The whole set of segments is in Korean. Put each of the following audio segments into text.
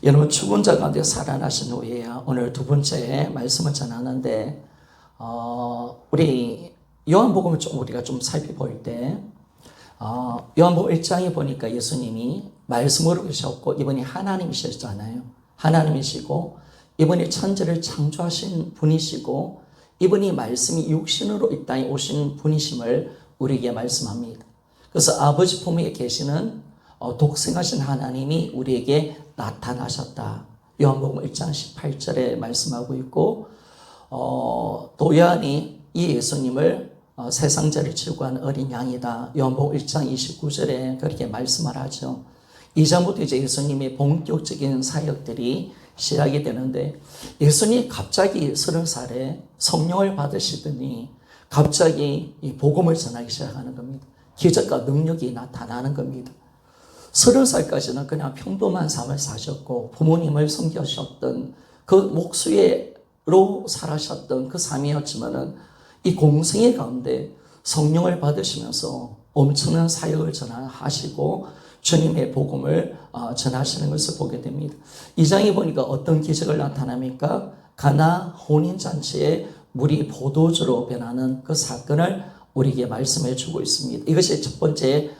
여러분, 죽은 자 가운데 살아나신 후에야 오늘 두 번째 말씀을 전하는데, 우리 요한복음을 우리가 좀 살펴볼 때, 요한복음 1장에 보니까 예수님이 말씀으로 계셨고 이분이 하나님이셨잖아요. 하나님이시고 이분이 천지를 창조하신 분이시고 이분이 말씀이 육신으로 이 땅에 오신 분이심을 우리에게 말씀합니다. 그래서 아버지 품에 계시는 독생하신 하나님이 우리에게 나타나셨다. 요한복음 1장 18절에 말씀하고 있고, 또 요한이 이 예수님을 세상 죄를 지고 한 어린 양이다. 요한복음 1장 29절에 그렇게 말씀을 하죠. 이전부터 이제 예수님의 본격적인 사역들이 시작이 되는데, 예수님이 갑자기 30살에 성령을 받으시더니 갑자기 이 복음을 전하기 시작하는 겁니다. 기적과 능력이 나타나는 겁니다. 30살까지는 그냥 평범한 삶을 사셨고 부모님을 섬기셨던 그 목수로 살아셨던 그 삶이었지만은 이 공생의 가운데 성령을 받으시면서 엄청난 사역을 전하시고 주님의 복음을 전하시는 것을 보게 됩니다. 2장에 보니까 어떤 기적을 나타납니까? 가나 혼인잔치에 물이 포도주로 변하는 그 사건을 우리에게 말씀해 주고 있습니다. 이것이 첫 번째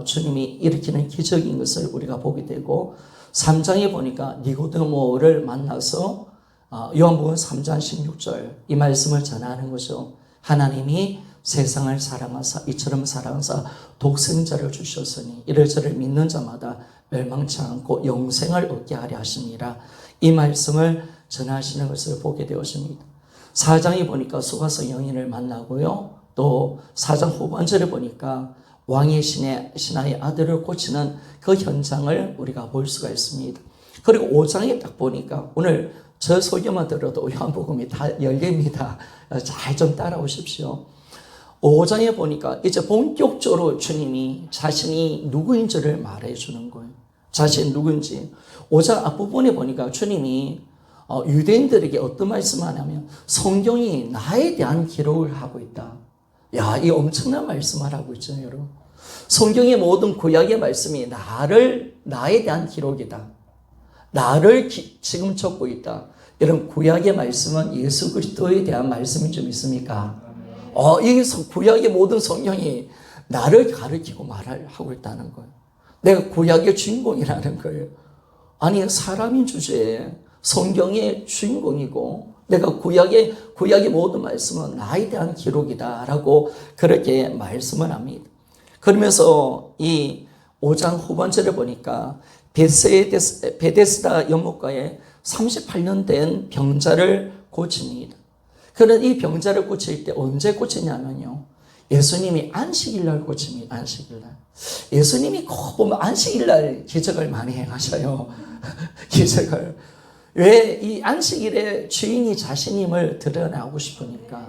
주님이 일으키는 기적인 것을 우리가 보게 되고, 3장에 보니까 니고데모를 만나서 요한복음 3장 16절 이 말씀을 전하는 거죠. 하나님이 세상을 사랑하사 이처럼 사랑하사 독생자를 주셨으니 이를 저를 믿는 자마다 멸망치 않고 영생을 얻게 하려 하심이라. 이 말씀을 전하시는 것을 보게 되었습니다. 4장에 보니까 수가성 여인을 만나고요. 또 4장 후반절에 보니까 왕의 신하의 아들을 고치는 그 현장을 우리가 볼 수가 있습니다. 그리고 5장에 딱 보니까 오늘 저 소개만 들어도 요한복음이 다 열립니다. 잘 좀 따라오십시오. 5장에 보니까 이제 본격적으로 주님이 자신이 누구인지를 말해주는 거예요. 자신이 누구인지. 5장 앞부분에 보니까 주님이 유대인들에게 어떤 말씀을 하냐면 성경이 나에 대한 기록을 하고 있다. 야, 이 엄청난 말씀을 하고 있죠, 여러분. 성경의 모든 구약의 말씀이 나에 대한 기록이다. 나를 지금 적고 있다. 여러분, 구약의 말씀은 예수 그리스도에 대한 말씀이 좀 있습니까? 이 구약의 모든 성경이 나를 가르치고 말하고 있다는 거예요. 내가 구약의 주인공이라는 거예요. 아니, 사람인 주제에 성경의 주인공이고 내가 구약의 모든 말씀은 나에 대한 기록이다라고 그렇게 말씀을 합니다. 그러면서 이 5장 후반절에 보니까 베데스다 연못가에 38년 된 병자를 고칩니다. 그런 이 병자를 고칠 때 언제 고치냐면요, 예수님이 안식일날 고칩니다. 안식일날. 예수님이 꼭 보면 안식일날 기적을 많이 행하셔요. 기적을. 왜? 이 안식일에 주인이 자신임을 드러나고 싶으니까.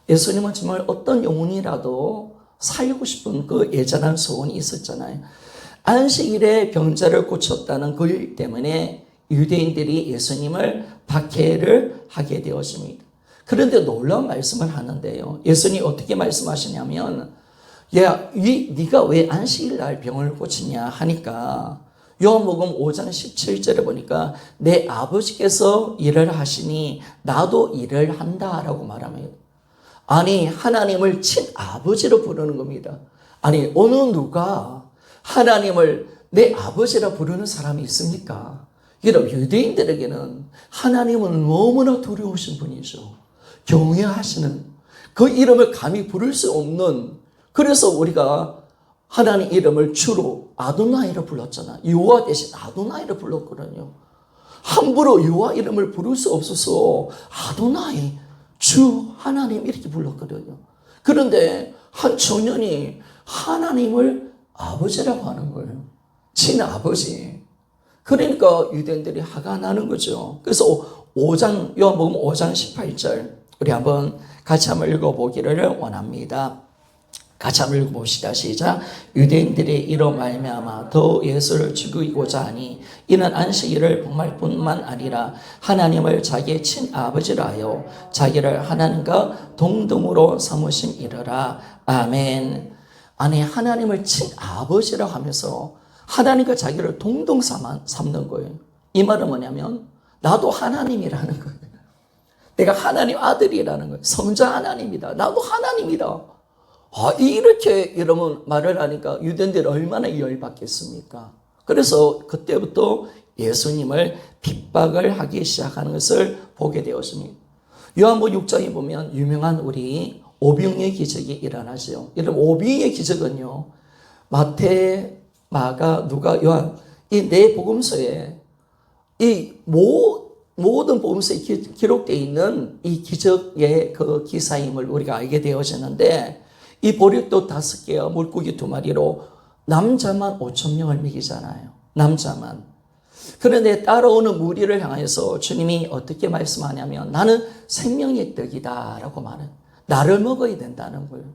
예수님은 정말 어떤 영혼이라도 살고 싶은 그 예전한 소원이 있었잖아요. 안식일에 병자를 고쳤다는 그 일 때문에 유대인들이 예수님을 박해를 하게 되었습니다. 그런데 놀라운 말씀을 하는데요, 예수님이 어떻게 말씀하시냐면, 야, 네가 왜 안식일날 병을 고치냐 하니까 요한복음 5장 17절에 보니까 내 아버지께서 일을 하시니 나도 일을 한다라고 말합니다. 아니, 하나님을 친아버지로 부르는 겁니다. 아니, 어느 누가 하나님을 내 아버지라 부르는 사람이 있습니까? 여러분, 유대인들에게는 하나님은 너무나 두려우신 분이죠. 경외하시는, 그 이름을 감히 부를 수 없는, 그래서 우리가 하나님 이름을 주로 아도나이로 불렀잖아. 여호와 대신 아도나이로 불렀거든요. 함부로 여호와 이름을 부를 수 없어서 아도나이, 주 하나님 이렇게 불렀거든요. 그런데 한 청년이 하나님을 아버지라고 하는 거예요. 친아버지. 그러니까 유대인들이 화가 나는 거죠. 그래서 5장, 요한복음 5장 18절 우리 한번 같이 한번 읽어보기를 원합니다. 같이 한번 읽어봅시다. 시작. 유대인들이 이로 말미암아 더 예수를 죽이고자 하니 이는 안식일을 범할 뿐만 아니라 하나님을 자기의 친아버지라 하여 자기를 하나님과 동등으로 삼으심이러라. 아멘. 아니, 하나님을 친아버지라 하면서 하나님과 자기를 동등 삼는 거예요. 이 말은 뭐냐면 나도 하나님이라는 거예요. 내가 하나님 아들이라는 거예요. 성자 하나님이다. 나도 하나님이다. 이렇게 여러분 말을 하니까 유대인들이 얼마나 열받겠습니까? 그래서 그때부터 예수님을 핍박을 하기 시작하는 것을 보게 되었습니다. 요한복음 6장에 보면 유명한 우리 오병이의 기적이 일어나죠. 여러분 오병이의 기적은요. 마태, 마가, 누가, 요한 이 네 복음서에 이 모든 복음서에 기록되어 있는 이 기적의 그 기사임을 우리가 알게 되어지는데 이 보리떡 5개와 물고기 2마리로 남자만 5,000명을 먹이잖아요. 남자만. 그런데 따라오는 무리를 향해서 주님이 어떻게 말씀하냐면 나는 생명의 떡이다 라고 말해요. 나를 먹어야 된다는 거예요.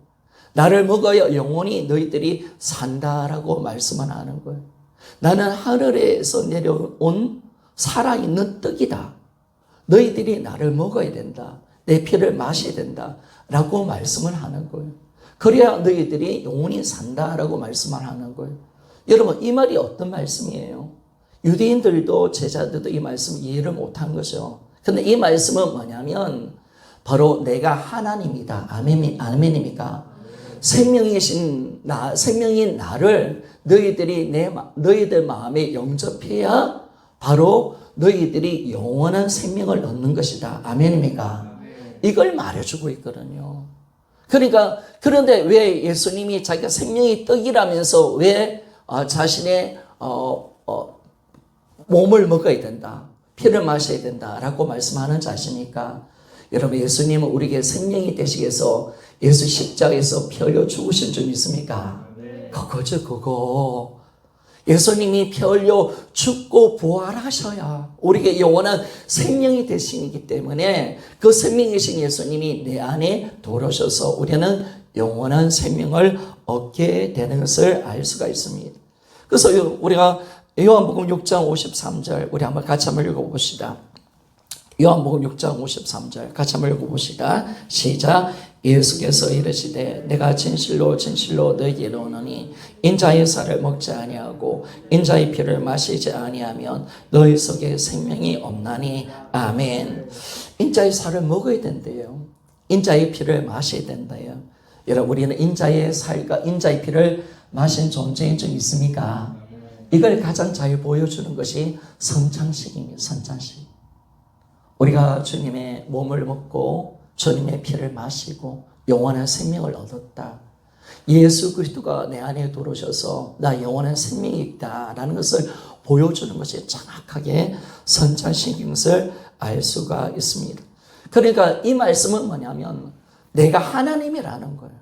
나를 먹어야 영원히 너희들이 산다라고 말씀을 하는 거예요. 나는 하늘에서 내려온 살아있는 떡이다. 너희들이 나를 먹어야 된다. 내 피를 마셔야 된다. 라고 말씀을 하는 거예요. 그래야 너희들이 영원히 산다라고 말씀을 하는 거예요. 여러분 이 말이 어떤 말씀이에요? 유대인들도 제자들도 이 말씀 이해를 못한 거죠. 근데 이 말씀은 뭐냐면 바로 내가 하나님이다. 아멘입니까? 생명인 나를 너희들 마음에 영접해야 바로 너희들이 영원한 생명을 얻는 것이다. 아멘입니까? 이걸 말해주고 있거든요. 그러니까 그런데 왜 예수님이 자기가 생명의 떡이라면서 왜 자신의 몸을 먹어야 된다, 피를 마셔야 된다라고 말씀하는지 아십니까? 여러분 예수님은 우리에게 생명이 되시기 위해서 예수 십자가에서 피 흘려 죽으신 줄 믿습니까? 그거죠, 그거. 예수님이 피 흘려 죽고 부활하셔야 우리에게 영원한 생명이 되시기 때문에 그 생명이신 예수님이 내 안에 들어오셔서 우리는 영원한 생명을 얻게 되는 것을 알 수가 있습니다. 그래서 우리가 요한복음 6장 53절 우리 한번 같이 한번 읽어봅시다. 요한복음 6장 53절 같이 한번 읽어봅시다. 시작. 예수께서 이르시되 내가 진실로 진실로 너희에게 이르노니 인자의 살을 먹지 아니하고 인자의 피를 마시지 아니하면 너희 속에 생명이 없나니. 아멘. 인자의 살을 먹어야 된대요. 인자의 피를 마셔야 된대요. 여러분 우리는 인자의 살과 인자의 피를 마신 존재인 줄 있습니까? 이걸 가장 잘 보여주는 것이 성찬식입니다. 성찬식. 우리가 주님의 몸을 먹고 주님의 피를 마시고 영원한 생명을 얻었다. 예수 그리스도가 내 안에 들어오셔서 나 영원한 생명이 있다라는 것을 보여주는 것이 정확하게 성찬식인 것을 알 수가 있습니다. 그러니까 이 말씀은 뭐냐면 내가 하나님이라는 거예요.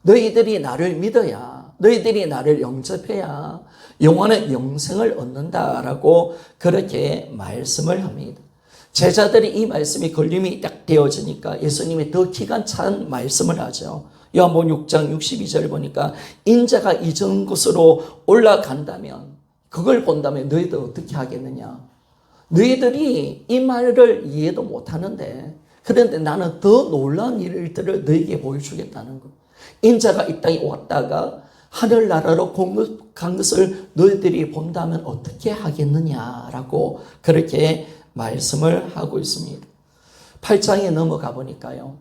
너희들이 나를 믿어야, 너희들이 나를 영접해야 영원한 영생을 얻는다라고 그렇게 말씀을 합니다. 제자들이 이 말씀이 걸림이 딱 되어지니까 예수님이 더 기가 찬 말씀을 하죠. 요한복음 6장 62절 보니까 인자가 이전 곳으로 올라간다면, 그걸 본다면 너희들 어떻게 하겠느냐. 너희들이 이 말을 이해도 못하는데 그런데 나는 더 놀라운 일들을 너희에게 보여주겠다는 거. 인자가 이 땅에 왔다가 하늘나라로 공급한 것을 너희들이 본다면 어떻게 하겠느냐라고 그렇게 말씀을 하고 있습니다. 8장에 넘어가 보니까요.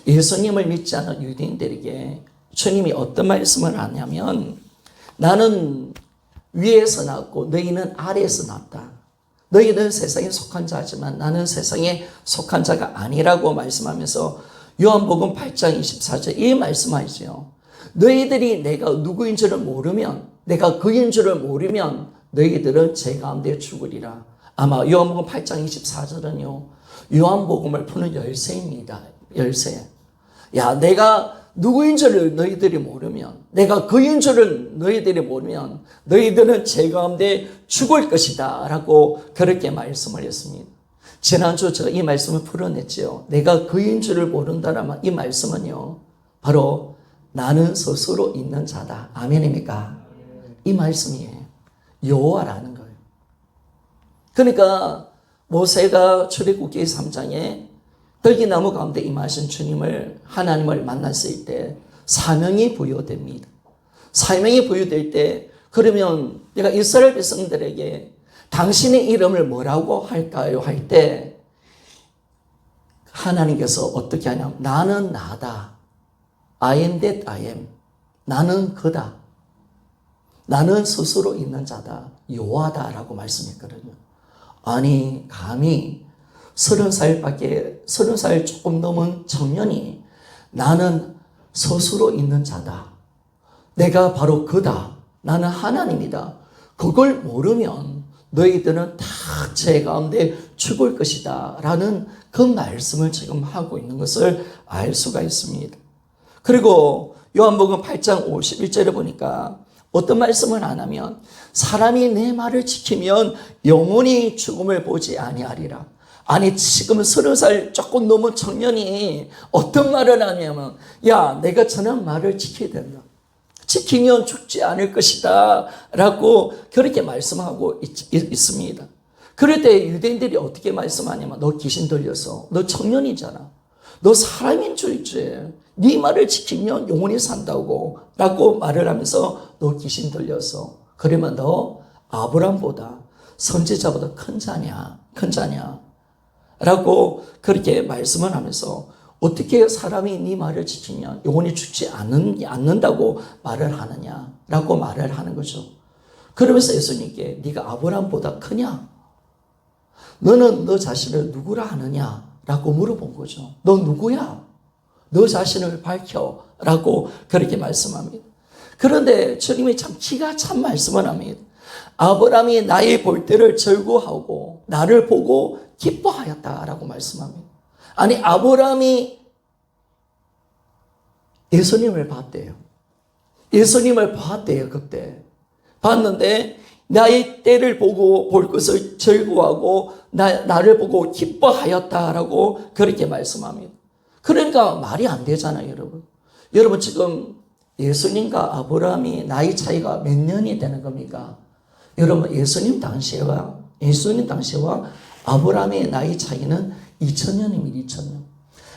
예수님을 믿지 않은 유대인들에게 주님이 어떤 말씀을 하냐면 나는 위에서 났고 너희는 아래에서 났다. 너희는 세상에 속한 자지만 나는 세상에 속한 자가 아니라고 말씀하면서 요한복음 8장 24절 이 말씀하시죠. 너희들이 내가 누구인 줄을 모르면, 내가 그인 줄을 모르면 너희들은 제 가운데 죽으리라. 아마 요한복음 8장 24절은요. 요한복음을 푸는 열쇠입니다. 열쇠. 야, 내가 누구인 줄을 너희들이 모르면, 내가 그인 줄을 너희들이 모르면 너희들은 제 가운데 죽을 것이다 라고 그렇게 말씀을 했습니다. 지난주 제가 이 말씀을 풀어냈죠. 내가 그인 줄을 모른다라면 이 말씀은요. 바로 나는 스스로 있는 자다. 아멘입니까? 이 말씀이에요. 여호와라는 거예요. 그러니까 모세가 출애굽기 3장에 떨기나무 가운데 임하신 주님을, 하나님을 만났을 때 사명이 부여됩니다. 사명이 부여될 때 그러면 내가 이스라엘 백성들에게 당신의 이름을 뭐라고 할까요? 할 때 하나님께서 어떻게 하냐면 나는 나다. I am that I am. 나는 그다. 나는 스스로 있는 자다. 여호와다라고 말씀했거든요. 아니 감히 30살 조금 넘은 청년이 나는 스스로 있는 자다. 내가 바로 그다. 나는 하나님이다. 그걸 모르면 너희들은 다 제 가운데 죽을 것이다. 라는 그 말씀을 지금 하고 있는 것을 알 수가 있습니다. 그리고 요한복음 8장 51절에 보니까 어떤 말씀을 하냐면 사람이 내 말을 지키면 영원히 죽음을 보지 아니하리라. 아니 지금 30살 조금 넘은 청년이 어떤 말을 하냐면 야 내가 전한 말을 지켜야 된다. 지키면 죽지 않을 것이다 라고 그렇게 말씀하고 있습니다. 그럴 때 유대인들이 어떻게 말씀하냐면 너 귀신 들려서 너 청년이잖아. 너 사람인 줄 알지. 네 말을 지키면 영원히 산다고 라고 말을 하면서 너 귀신 들려서 그러면 너 아브람보다 선지자보다 큰 자냐 라고 그렇게 말씀을 하면서 어떻게 사람이 네 말을 지키면 영원히 죽지 않는다고 말을 하느냐라고 말을 하는 거죠. 그러면서 예수님께 네가 아브람보다 크냐? 너는 너 자신을 누구라 하느냐라고 물어본 거죠. 너 누구야? 너 자신을 밝혀라고 그렇게 말씀합니다. 그런데 주님이 참 기가 찬 말씀을 합니다. 아브람이 나의 볼 때를 즐거워하고 나를 보고 기뻐하였다라고 말씀합니다. 아니 아브람이 예수님을 봤대요. 예수님을 봤대요. 그때 봤는데 나의 때를 보고 볼 것을 즐거워하고 나를 보고 기뻐하였다라고 그렇게 말씀합니다. 그러니까 말이 안 되잖아요. 여러분 지금 예수님과 아브람이 나이 차이가 몇 년이 되는 겁니까? 여러분 예수님 당시와 아브람의 나이 차이는 2000년입니다. 2000년.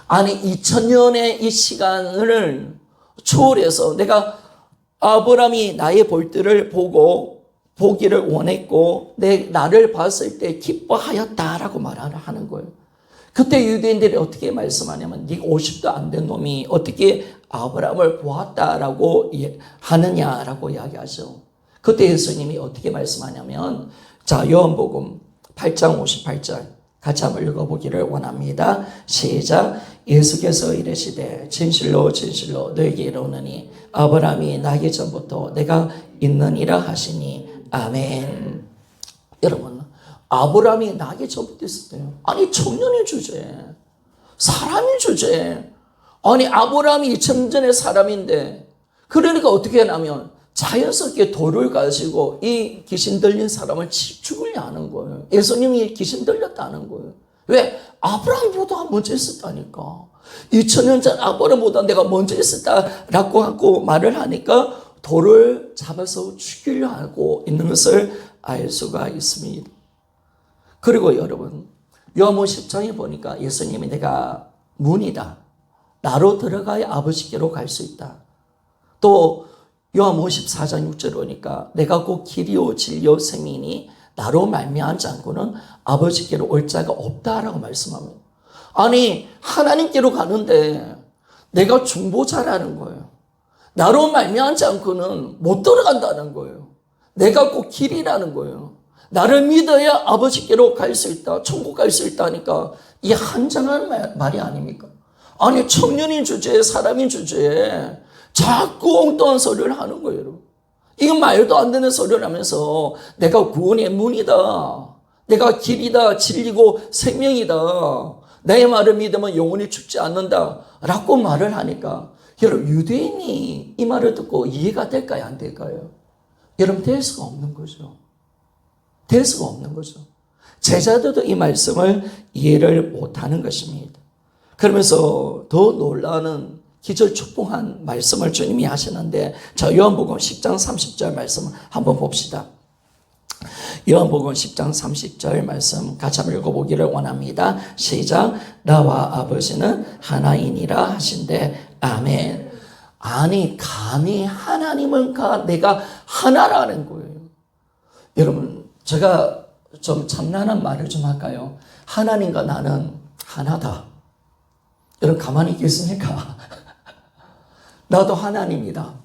아니 2000년의 이 시간을 초월해서 내가 아브람이 나의 볼들을 보기를 원했고 나를 봤을 때 기뻐하였다라고 말하는 거예요. 그때 유대인들이 어떻게 말씀하냐면 네가 50도 안 된 놈이 어떻게 아브람을 보았다라고 하느냐라고 이야기하죠. 그때 예수님이 어떻게 말씀하냐면 자 요한복음 8장 58절 같이 한번 읽어보기를 원합니다. 시작. 예수께서 이르시되 진실로 진실로 너에게 이르노니 아브라함이 나기 전부터 내가 있느니라 하시니 아멘. 여러분 아브라함이 나기 전부터 있었대요. 아니 청년의 주제 사람의 주제 아니 아브라함이 2000년 전의 사람인데 그러니까 어떻게 하냐면 자연스럽게 돌을 가지고 이 귀신 들린 사람을 죽으려 하는 거예요. 예수님이 귀신 들렸다는 거예요. 왜? 아브라함보다 먼저 있었다니까. 2000년 전 아브라함보다 내가 먼저 있었다라고 하고 말을 하니까 돌을 잡아서 죽이려 하고 있는 것을 알 수가 있습니다. 그리고 여러분 요한복음 10장에 보니까 예수님이 내가 문이다. 나로 들어가야 아버지께로 갈 수 있다. 또 요한복음 14장 6절에 보니까 내가 곧 길이요 진리요 생이니 나로 말미암지 않고는 아버지께로 올 자가 없다라고 말씀합니다. 아니 하나님께로 가는데 내가 중보자라는 거예요. 나로 말미암지 않고는 못 들어간다는 거예요. 내가 꼭 길이라는 거예요. 나를 믿어야 아버지께로 갈 수 있다. 천국 갈 수 있다니까 이 한장한 말이 아닙니까? 아니 청년인 주제에 사람인 주제에 자꾸 엉뚱한 소리를 하는 거예요. 여러분. 이건 말도 안 되는 소리를 하면서 내가 구원의 문이다. 내가 길이다. 진리고 생명이다. 내 말을 믿으면 영원히 죽지 않는다. 라고 말을 하니까 여러분 유대인이 이 말을 듣고 이해가 될까요? 안 될까요? 여러분 될 수가 없는 거죠. 될 수가 없는 거죠. 제자들도 이 말씀을 이해를 못하는 것입니다. 그러면서 더 놀라는 기절축봉한 말씀을 주님이 하시는데 자 요한복음 10장 30절 말씀 한번 봅시다. 요한복음 10장 30절 말씀 같이 한번 읽어보기를 원합니다. 시작. 나와 아버지는 하나이니라 하신대 아멘. 아니 감히 하나님은 내가 하나라는 거예요. 여러분 제가 좀 참난한 말을 좀 할까요? 하나님과 나는 하나다. 여러분 가만히 있겠습니까? 나도 하나님이다.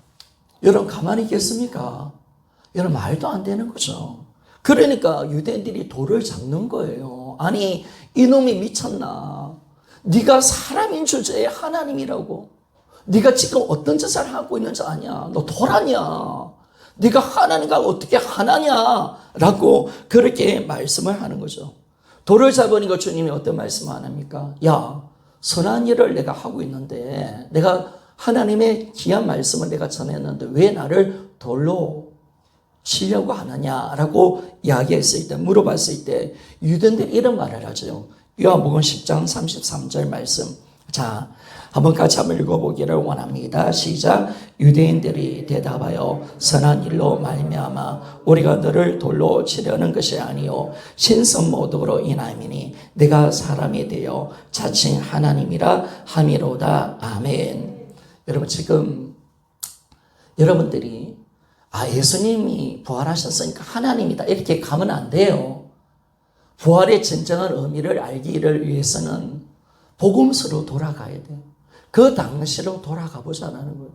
여러분 가만히 있겠습니까? 여러분 말도 안 되는 거죠. 그러니까 유대인들이 돌을 잡는 거예요. 아니 이놈이 미쳤나? 네가 사람인 주제에 하나님이라고. 네가 지금 어떤 짓을 하고 있는지 아냐? 너 도라냐? 네가 하나님과 어떻게 하나냐? 라고 그렇게 말씀을 하는 거죠. 돌을 잡으니까 주님이 어떤 말씀을 합니까? 야, 선한 일을 내가 하고 있는데 내가 하나님의 귀한 말씀을 내가 전했는데 왜 나를 돌로 치려고 하느냐라고 이야기했을 때, 물어봤을 때 유대인들이 이런 말을 하죠. 요한복음 10장 33절 말씀. 자, 한번 같이 한번 읽어보기를 원합니다. 시작. 유대인들이 대답하여 선한 일로 말미암아 우리가 너를 돌로 치려는 것이 아니요 신선 모독으로 인함이니 내가 사람이 되어 자칭 하나님이라 함이로다. 아멘. 여러분 지금 여러분들이 예수님이 부활하셨으니까 하나님이다 이렇게 가면 안 돼요. 부활의 진정한 의미를 알기를 위해서는 복음서로 돌아가야 돼요. 그 당시로 돌아가 보자라는 거예요.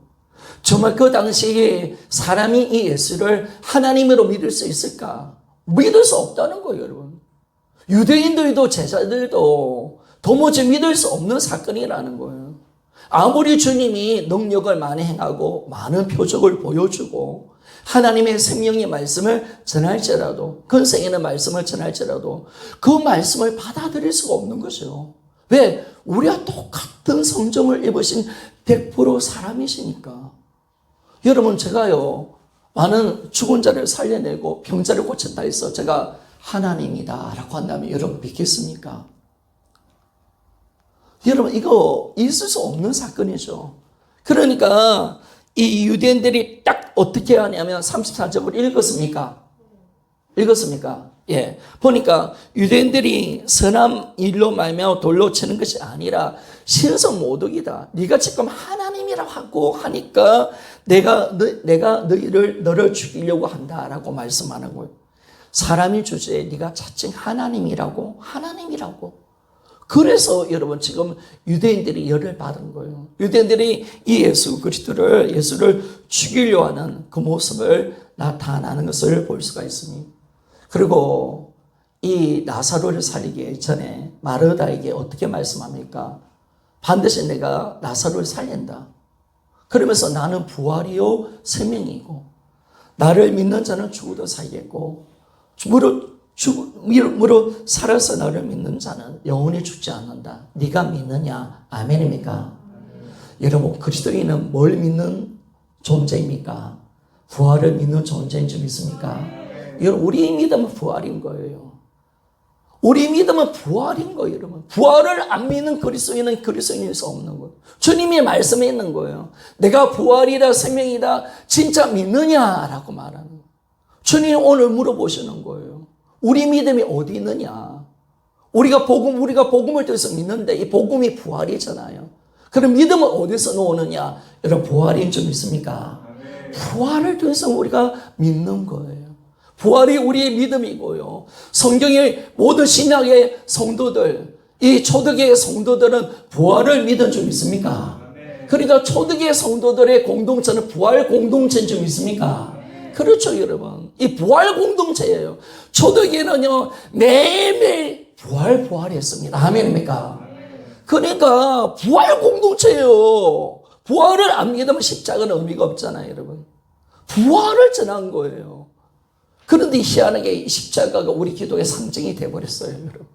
정말 그 당시에 사람이 이 예수를 하나님으로 믿을 수 있을까? 믿을 수 없다는 거예요, 여러분. 유대인들도 제자들도 도무지 믿을 수 없는 사건이라는 거예요. 아무리 주님이 능력을 많이 행하고 많은 표적을 보여주고 하나님의 생명의 말씀을 전할지라도 근세 있는 말씀을 전할지라도 그 말씀을 받아들일 수가 없는 거죠. 왜? 우리와 똑같은 성정을 입으신 100% 사람이시니까. 여러분 제가요 많은 죽은 자를 살려내고 병자를 고쳤다 해서 제가 하나님이다 라고 한다면 여러분 믿겠습니까? 여러분 이거 있을 수 없는 사건이죠. 그러니까 이 유대인들이 딱 어떻게 하냐면 34절을 읽었습니까? 읽었습니까? 예. 보니까 유대인들이 선한 일로 말미암아 돌로 치는 것이 아니라 신성 모독이다. 네가 지금 하나님이라고 하고 하니까 내가 너를 죽이려고 한다라고 말씀하는 거예요. 사람의 주제에 네가 자칭 하나님이라고. 그래서 여러분 지금 유대인들이 열을 받은 거예요. 유대인들이 이 예수를 죽이려 하는 그 모습을 나타나는 것을 볼 수가 있습니다. 그리고 이 나사로를 살리기 전에 마르다에게 어떻게 말씀합니까? 반드시 내가 나사로를 살린다. 그러면서 나는 부활이요 생명이고 나를 믿는 자는 죽어도 살겠고 무릇 살아서 나를 믿는 자는 영원히 죽지 않는다. 네가 믿느냐? 아멘입니까? 여러분 그리스도인은 뭘 믿는 존재입니까? 부활을 믿는 존재인 줄 믿습니까? 여러분 우리 믿음은 부활인 거예요. 우리 믿음은 부활인 거예요. 여러분 부활을 안 믿는 그리스도인은 그리스도인일 수 없는 거예요. 주님이 말씀해 있는 거예요. 내가 부활이다 생명이다 진짜 믿느냐라고 말하는 거예요. 주님이 오늘 물어보시는 거예요. 우리 믿음이 어디 있느냐? 우리가 복음을 통해서 믿는데 이 복음이 부활이잖아요. 그럼 믿음은 어디서 나오느냐? 여러분 부활인 줄 믿습니까? 부활을 통해서 우리가 믿는 거예요. 부활이 우리의 믿음이고요. 성경의 모든 신약의 성도들, 이 초대교회 성도들은 부활을 믿은 줄 믿습니까? 그러니까 초대교회 성도들의 공동체는 부활 공동체인 줄 믿습니까? 그렇죠, 여러분. 이 부활 공동체예요. 초대교회는요, 매일매일 부활했습니다. 아멘입니까? 그러니까 부활 공동체예요. 부활을 안 믿으면 십자가는 의미가 없잖아요, 여러분. 부활을 전한 거예요. 그런데 희한하게 십자가가 우리 기독의 상징이 되어버렸어요, 여러분.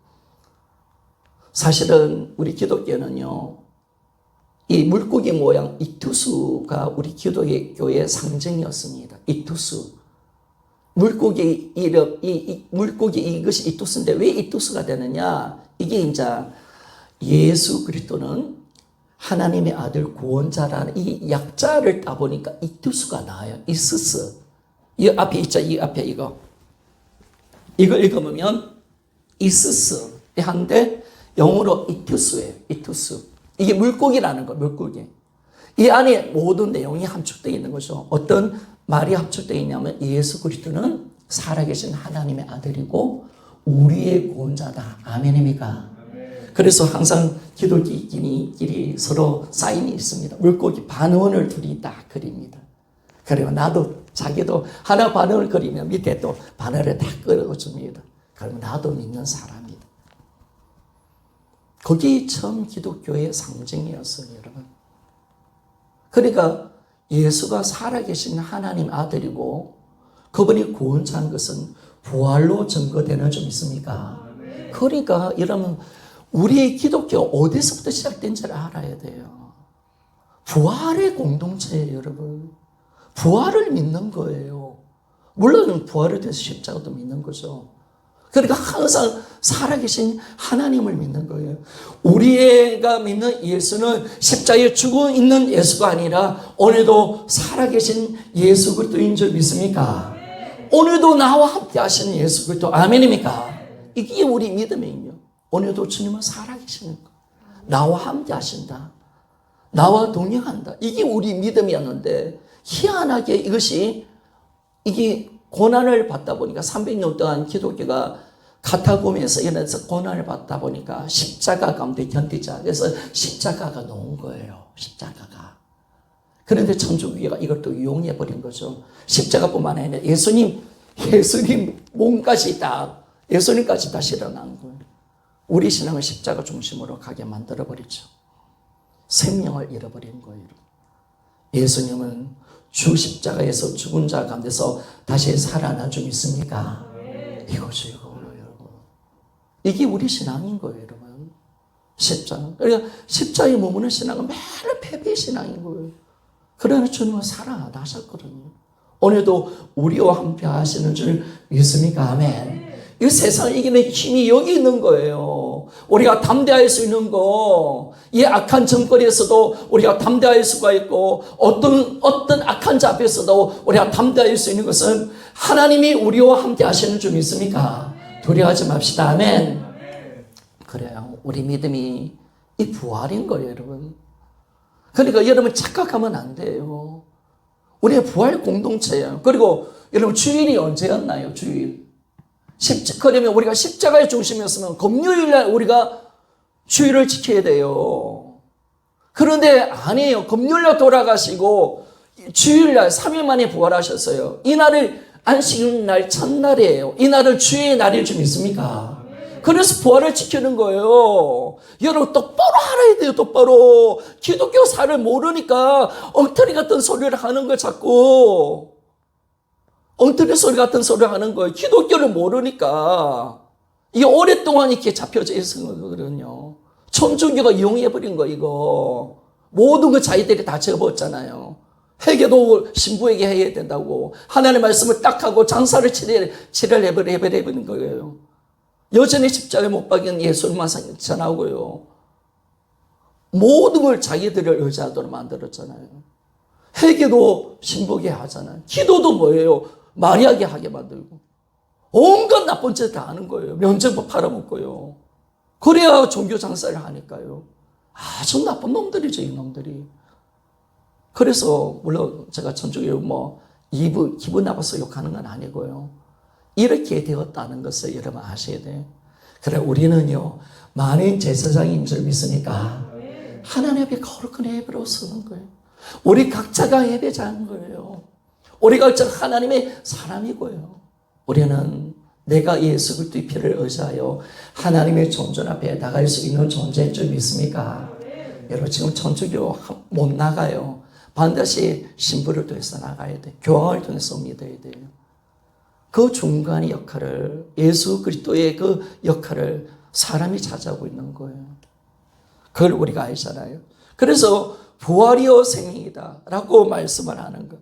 사실은 우리 기독교는요, 이 물고기 모양 이투스가 우리 기독교의 상징이었습니다. 이투스. 물고기 이름, 물고기 이것이 이투스인데 왜 이투스가 되느냐? 이게 이제 예수 그리스도는 하나님의 아들 구원자라는 이 약자를 따보니까 이투스가 나와요. 이스스. 이 앞에 있죠. 이 앞에 이거. 이걸 읽어보면 이스스 한데 영어로 이투스예요. 이투스. 이게 물고기라는 거, 물고기. 이 안에 모든 내용이 함축되어 있는 거죠. 어떤 말이 함축되어 있냐면 예수 그리스도는 살아계신 하나님의 아들이고 우리의 구원자다. 아멘입니까? 그래서 항상 기독교인끼리 서로 사인이 있습니다. 물고기 반원을 둘이 딱 그립니다. 그리고 나도 자기도 하나 반원을 그리면 밑에 또 반원을 딱 그려줍니다. 그러면 나도 믿는 사람이다. 그게 처음 기독교의 상징이었어요, 여러분. 그러니까 예수가 살아계신 하나님 아들이고 그분이 구원자인 것은 부활로 증거되는 점 있습니까? 그러니까 여러분 우리의 기독교 어디서부터 시작된지를 알아야 돼요. 부활의 공동체예요, 여러분. 부활을 믿는 거예요. 물론 부활에 대해서 십자가도 믿는 거죠. 그러니까 항상 살아계신 하나님을 믿는 거예요. 우리가 믿는 예수는 십자가에 죽어 있는 예수가 아니라 오늘도 살아계신 예수 그리스도인 줄 믿습니까? 오늘도 나와 함께 하시는 예수 그리스도. 아멘입니까? 이게 우리 믿음이에요. 오늘도 주님은 살아계시는 거. 나와 함께 하신다. 나와 동행한다. 이게 우리 믿음이었는데 희한하게 이게 고난을 받다 보니까 300년 동안 기독교가 카타콤에서 일어나서 고난을 받다 보니까 십자가 가운데 견디자. 그래서 십자가가 놓은 거예요. 십자가가. 그런데 천주교가 이걸 또 이용해버린 거죠. 십자가뿐만 아니라 예수님 몸까지 다, 예수님까지 다 실어난 거예요. 우리 신앙은 십자가 중심으로 가게 만들어버리죠. 생명을 잃어버린 거예요. 예수님은 주 십자가에서 죽은 자 가운데서 다시 살아난 줄 믿습니까? 이거죠, 여러분. 이게 우리 신앙인 거예요, 여러분. 십자가. 그러니까 십자가에 머무는 신앙은 매일 패배의 신앙인 거예요. 그러나 주님은 살아나셨거든요. 오늘도 우리와 함께 하시는 줄 믿습니까? 아멘. 이 세상을 이기는 힘이 여기 있는 거예요. 우리가 담대할 수 있는 거, 이 악한 정거리에서도 우리가 담대할 수가 있고, 어떤 악한 자 앞에서도 우리가 담대할 수 있는 것은 하나님이 우리와 함께 하시는 줄 믿습니까? 두려워하지 맙시다. 아멘. 그래요. 우리 믿음이 이 부활인 거예요, 여러분. 그러니까 여러분 착각하면 안 돼요. 우리의 부활 공동체예요. 그리고 여러분 주일이 언제였나요? 주일. 그러면 우리가 십자가의 중심이었으면 금요일날 우리가 주일을 지켜야 돼요. 그런데 아니에요. 금요일날 돌아가시고 주일날 3일 만에 부활하셨어요. 이 날을 안식날 첫날이에요. 이 날을 주의 날일 줄 믿습니까? 그래서 부활을 지키는 거예요. 여러분 똑바로 알아야 돼요. 똑바로. 기독교사를 모르니까 엉터리 같은 소리를 하는 거 자꾸. 엉터리 소리 같은 소리를 하는 거예요. 기독교를 모르니까. 이게 오랫동안 이렇게 잡혀져 있었거든요. 천주교가 이용해버린 거, 이거. 모든 거 자기들이 다 적어봤잖아요. 회개도 신부에게 해야 된다고. 하나님의 말씀을 딱 하고 장사를 치를 해버리는 거예요. 여전히 십자가에 못 박인 예수님만 전하고요. 모든 걸 자기들을 의지하도록 만들었잖아요. 회개도 신부에게 하잖아요. 기도도 뭐예요? 마리아게 하게 만들고. 온갖 나쁜 짓 다 하는 거예요. 면죄부 팔아먹고요. 그래야 종교 장사를 하니까요. 아주 나쁜 놈들이죠, 이 놈들이. 그래서 물론 제가 천주교 기분 나빠서 욕하는 건 아니고요. 이렇게 되었다는 것을 여러분 아셔야 돼요. 그래 우리는요 만인 제사장인 줄 믿으니까 하나님 앞에 거룩한 예배로 서는 거예요. 우리 각자가 예배자인 거예요. 우리 각자가 하나님의 사람이고요. 우리는 내가 예수 그리스도의 피를 의지하여 하나님의 존전 앞에 나갈 수 있는 존재인 줄 믿습니까? 여러분 지금 천주교 못 나가요. 반드시 신부를 통해서 나가야 돼. 교황을 통해서 믿어야 돼요. 그 중간의 역할을, 예수 그리스도의 그 역할을 사람이 차지하고 있는 거예요. 그걸 우리가 알잖아요. 그래서 부활이요 생명이다 라고 말씀을 하는 것.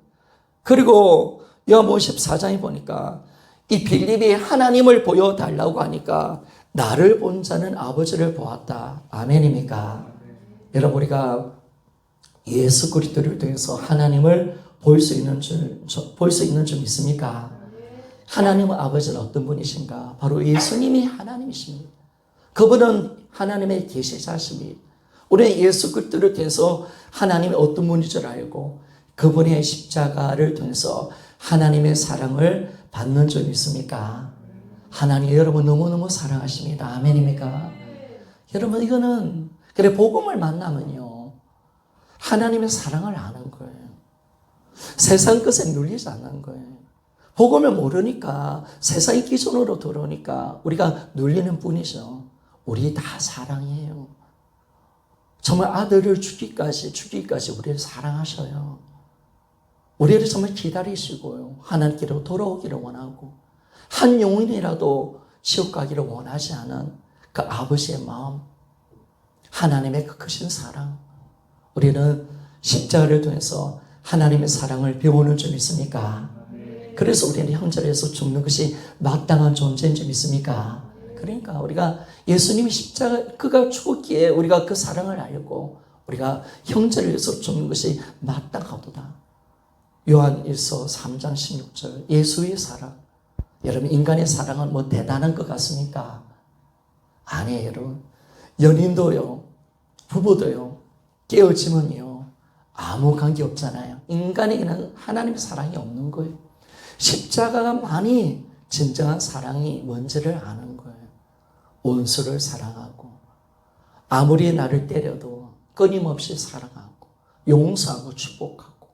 그리고 요한복음 14장에 보니까 이 빌립이 하나님을 보여달라고 하니까 나를 본 자는 아버지를 보았다. 아멘입니까? 여러분 우리가 예수 그리스도를 통해서 하나님을 볼 수 있는 줄 믿습니까? 하나님의 아버지는 어떤 분이신가? 바로 예수님이 하나님이십니다. 그분은 하나님의 계시자십니다. 우리는 예수 그리스도를 통해서 하나님이 어떤 분인 줄 알고 그분의 십자가를 통해서 하나님의 사랑을 받는 줄 믿습니까? 하나님 여러분 너무너무 사랑하십니다. 아멘입니까? 여러분 이거는 그래 복음을 만나면요 하나님의 사랑을 아는 거예요. 세상 것에 눌리지 않는 거예요. 복음을 모르니까 세상의 기준으로 들어오니까 우리가 눌리는 뿐이죠. 우리 다 사랑해요. 정말 아들을 주기까지 우리를 사랑하셔요. 우리를 정말 기다리시고요. 하나님께로 돌아오기를 원하고 한 영혼이라도 지옥 가기를 원하지 않은 그 아버지의 마음, 하나님의 그 크신 사랑, 우리는 십자가를 통해서 하나님의 사랑을 배우는 줄 믿습니까? 그래서 우리는 형제에서 죽는 것이 마땅한 존재인 줄 믿습니까? 그러니까 우리가 예수님이 십자가 그가 죽었기에 우리가 그 사랑을 알고 우리가 형제를 위해서 죽는 것이 마땅하도다. 요한일서 3장 16절 예수의 사랑. 여러분 인간의 사랑은 뭐 대단한 것 같습니까? 아니에요 여러분. 연인도요 부부도요 깨어지면요 아무 관계 없잖아요. 인간에게는 하나님의 사랑이 없는 거예요. 십자가만이 진정한 사랑이 뭔지를 아는 거예요. 원수를 사랑하고 아무리 나를 때려도 끊임없이 사랑하고 용서하고 축복하고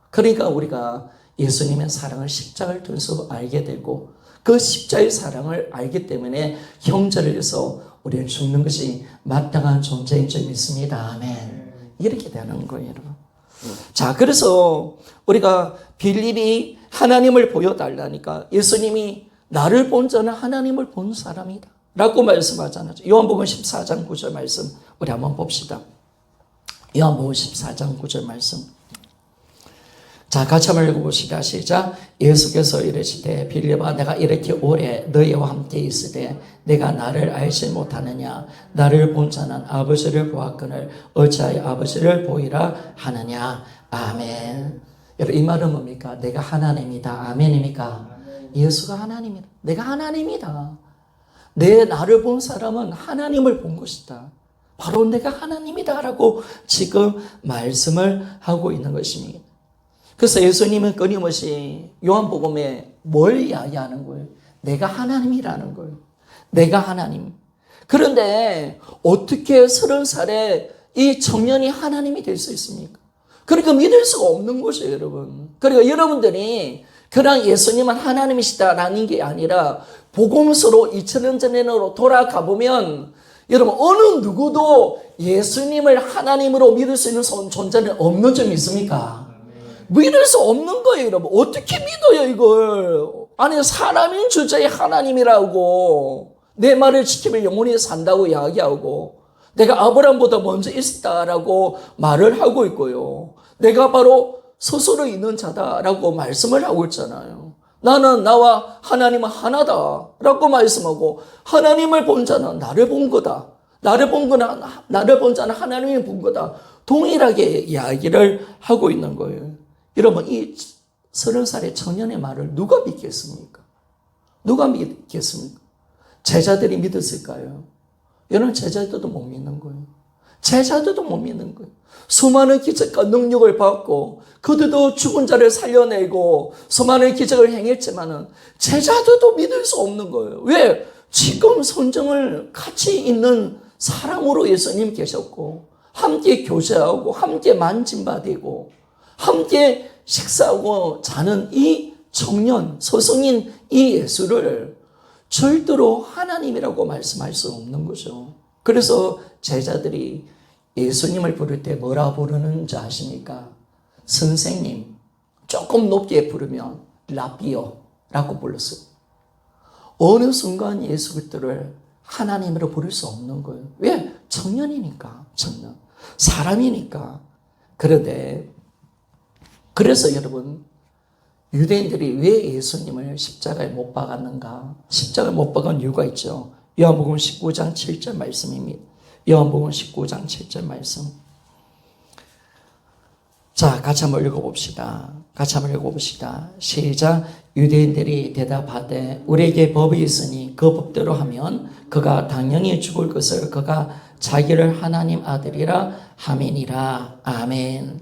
그러니까 우리가 예수님의 사랑을 십자가를 통해서 알게 되고 그 십자가의 사랑을 알기 때문에 형제를 위해서 우리는 죽는 것이 마땅한 존재인 줄 믿습니다. 아멘. 이렇게 되는 거예요 여러분. 자 그래서 우리가 빌립이 하나님을 보여달라니까 예수님이 나를 본 자는 하나님을 본 사람이다 라고 말씀하잖아요. 요한복음 14장 9절 말씀 우리 한번 봅시다. 요한복음 14장 9절 말씀. 자 같이 한번 읽어봅시다. 시작. 예수께서 이르시되 빌립아 내가 이렇게 오래 너희와 함께 있으되 내가 나를 알지 못하느냐. 나를 본 자는 아버지를 보았거늘 어찌하여 아버지를 보이라 하느냐. 아멘. 여러분 이 말은 뭡니까? 내가 하나님이다. 아멘입니까? 예수가 하나님이다. 내가 하나님이다. 나를 본 사람은 하나님을 본 것이다. 바로 내가 하나님이다 라고 지금 말씀을 하고 있는 것입니다. 그래서 예수님은 끊임없이 요한복음에 뭘 이야기하는 거예요? 내가 하나님이라는 거예요. 내가 하나님. 그런데 어떻게 30살에 이 청년이 하나님이 될 수 있습니까? 그러니까 믿을 수가 없는 것이에요, 여러분. 그러니까 여러분들이 그냥 예수님은 하나님이시다라는 게 아니라 복음서로 2000년 전으로 돌아가 보면 여러분 어느 누구도 예수님을 하나님으로 믿을 수 있는 존재는 없는 줄 믿습니까? 믿을 수 없는 거예요, 여러분. 어떻게 믿어요, 이걸? 아니, 사람인 주제에 하나님이라고 내 말을 지키면 영원히 산다고 이야기하고 내가 아브라함보다 먼저 있었다라고 말을 하고 있고요. 내가 바로 스스로 있는 자다라고 말씀을 하고 있잖아요. 나는 나와 하나님은 하나다라고 말씀하고 하나님을 본 자는 나를 본 거다. 나를 본 자는 하나님이 본 거다. 동일하게 이야기를 하고 있는 거예요. 여러분 이 30살의 청년의 말을 누가 믿겠습니까? 누가 믿겠습니까? 제자들이 믿었을까요? 여러분 제자들도 못 믿는 거예요. 제자들도 못 믿는 거예요. 수많은 기적과 능력을 받고 그들도 죽은 자를 살려내고 수많은 기적을 행했지만은 제자들도 믿을 수 없는 거예요. 왜? 지금 성경을 같이 읽는 사람으로 예수님 계셨고 함께 교제하고 함께 만진받이고 함께 식사하고 자는 이 청년, 소성인 이 예수를 절대로 하나님이라고 말씀할 수 없는 거죠. 그래서 제자들이 예수님을 부를 때 뭐라 부르는지 아십니까? 선생님, 조금 높게 부르면 라비어라고 불렀어요. 어느 순간 예수 그리스도를 하나님으로 부를 수 없는 거예요. 왜? 청년이니까, 청년. 사람이니까. 그래서 여러분, 유대인들이 왜 예수님을 십자가에 못 박았는가? 십자가에 못 박은 이유가 있죠. 요한복음 19장 7절 말씀입니다. 요한복음 19장 7절 말씀. 자, 같이 한번 읽어봅시다. 시작. 유대인들이 대답하되 우리에게 법이 있으니 그 법대로 하면 그가 당연히 죽을 것을 그가 자기를 하나님 아들이라 하매니라. 아멘.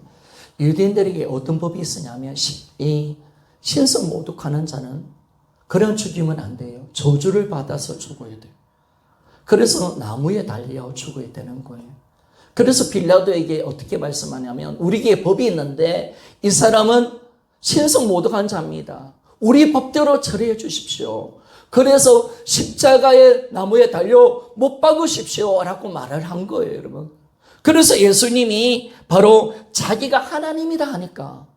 유대인들에게 어떤 법이 있으냐면 이 신성 모독하는 자는 그런 죽이면 안 돼요. 저주를 받아서 죽어야 돼요. 그래서 나무에 달려 죽어야 되는 거예요. 그래서 빌라도에게 어떻게 말씀하냐면 우리에게 법이 있는데 이 사람은 신성모독한 자입니다. 우리 법대로 처리해 주십시오. 그래서 십자가의 나무에 달려 못 박으십시오 라고 말을 한 거예요, 여러분. 그래서 예수님이 바로 자기가 하나님이라 하니까,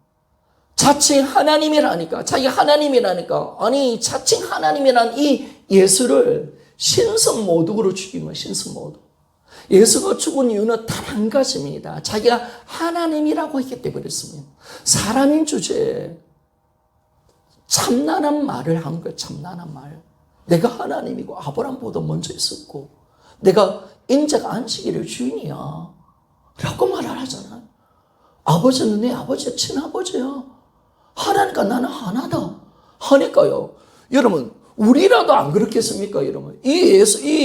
자칭 하나님이라니까, 자기가 하나님이라니까, 아니 자칭 하나님이란 이 예수를 신성모독으로 죽인 거예요. 신성모독. 예수가 죽은 이유는 단 한 가지입니다. 자기가 하나님이라고 했기 때문이었습니다. 사람인 주제에 참난한 말을 한 거예요. 참난한 말. 내가 하나님이고 아브라함보다 먼저 있었고 내가 인자가 안식일의 주인이야 라고 말을 하잖아요. 아버지는 내 아버지의 친아버지야. 하나니까 나는 하나다 하니까요. 여러분 우리라도 안 그렇겠습니까, 여러분? 이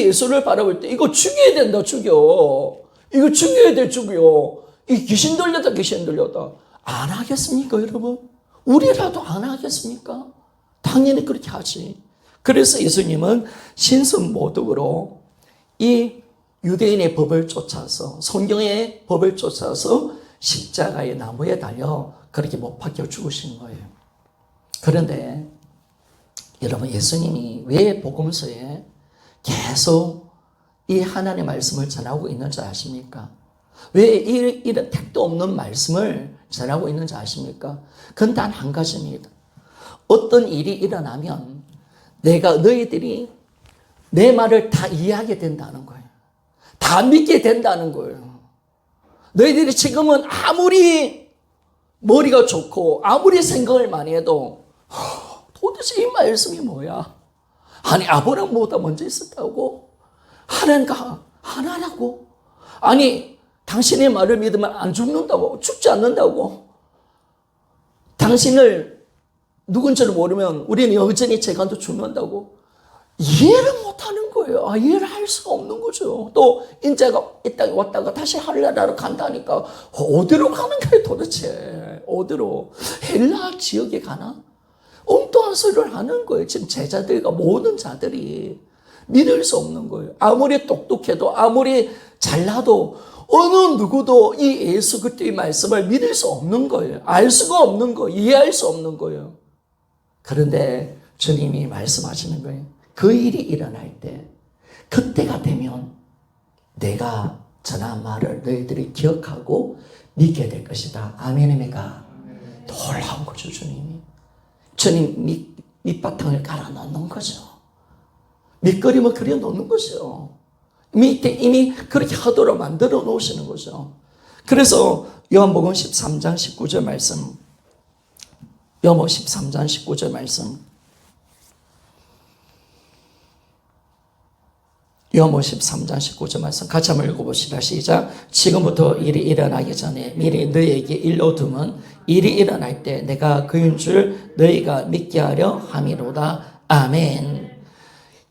예수를 바라볼 때 이거 죽여야 된다, 죽여. 이거 죽여야 돼, 죽여. 이 귀신 들렸다, 귀신 들렸다. 안 하겠습니까, 여러분? 우리라도 안 하겠습니까? 당연히 그렇게 하지. 그래서 예수님은 신성모독으로 이 유대인의 법을 쫓아서, 성경의 법을 쫓아서 십자가의 나무에 달려 그렇게 못 박혀 죽으신 거예요. 그런데 여러분, 예수님이 왜 복음서에 계속 이 하나님의 말씀을 전하고 있는지 아십니까? 왜 이런 택도 없는 말씀을 전하고 있는지 아십니까? 그건 단 한 가지입니다. 어떤 일이 일어나면 너희들이 내 말을 다 이해하게 된다는 거예요. 다 믿게 된다는 거예요. 너희들이 지금은 아무리 머리가 좋고 아무리 생각을 많이 해도 도대체 이 말씀이 뭐야? 아니 아브라함보다 먼저 있었다고? 하나님과 하나라고? 아니 당신의 말을 믿으면 안 죽는다고? 죽지 않는다고? 당신을 누군지를 모르면 우리는 여전히 재간도 죽는다고? 이해를 못하는 거예요. 이해를 할 수가 없는 거죠. 또 인자가 이 땅에 왔다가 다시 하늘나라로 간다니까 어디로 가는 거예요 도대체? 어디로? 헬라 지역에 가나? 엉뚱한 소리를 하는 거예요. 지금 제자들과 모든 자들이 믿을 수 없는 거예요. 아무리 똑똑해도 아무리 잘나도 어느 누구도 이 예수 그리스도의 말씀을 믿을 수 없는 거예요. 알 수가 없는 거예요. 이해할 수 없는 거예요. 그런데 주님이 말씀하시는 거예요. 그 일이 일어날 때 그때가 되면 내가 전한 말을 너희들이 기억하고 믿게 될 것이다. 아멘입니까? 놀라운 거죠, 주님이. 주님 밑바탕을 깔아 놓는 거죠. 밑그림을 그려 놓는 거죠. 이미 그렇게 하도록 만들어 놓으시는 거죠. 그래서 요한복음 13장 19절 말씀, 요한복음 13장 19절 말씀, 요한복음 13장 19절 말씀 같이 한번 읽어봅시다. 시작. 지금부터 일이 일어나기 전에 미리 너희에게 일러두면 일이 일어날 때 내가 그인 줄 너희가 믿게 하려 함이로다. 아멘.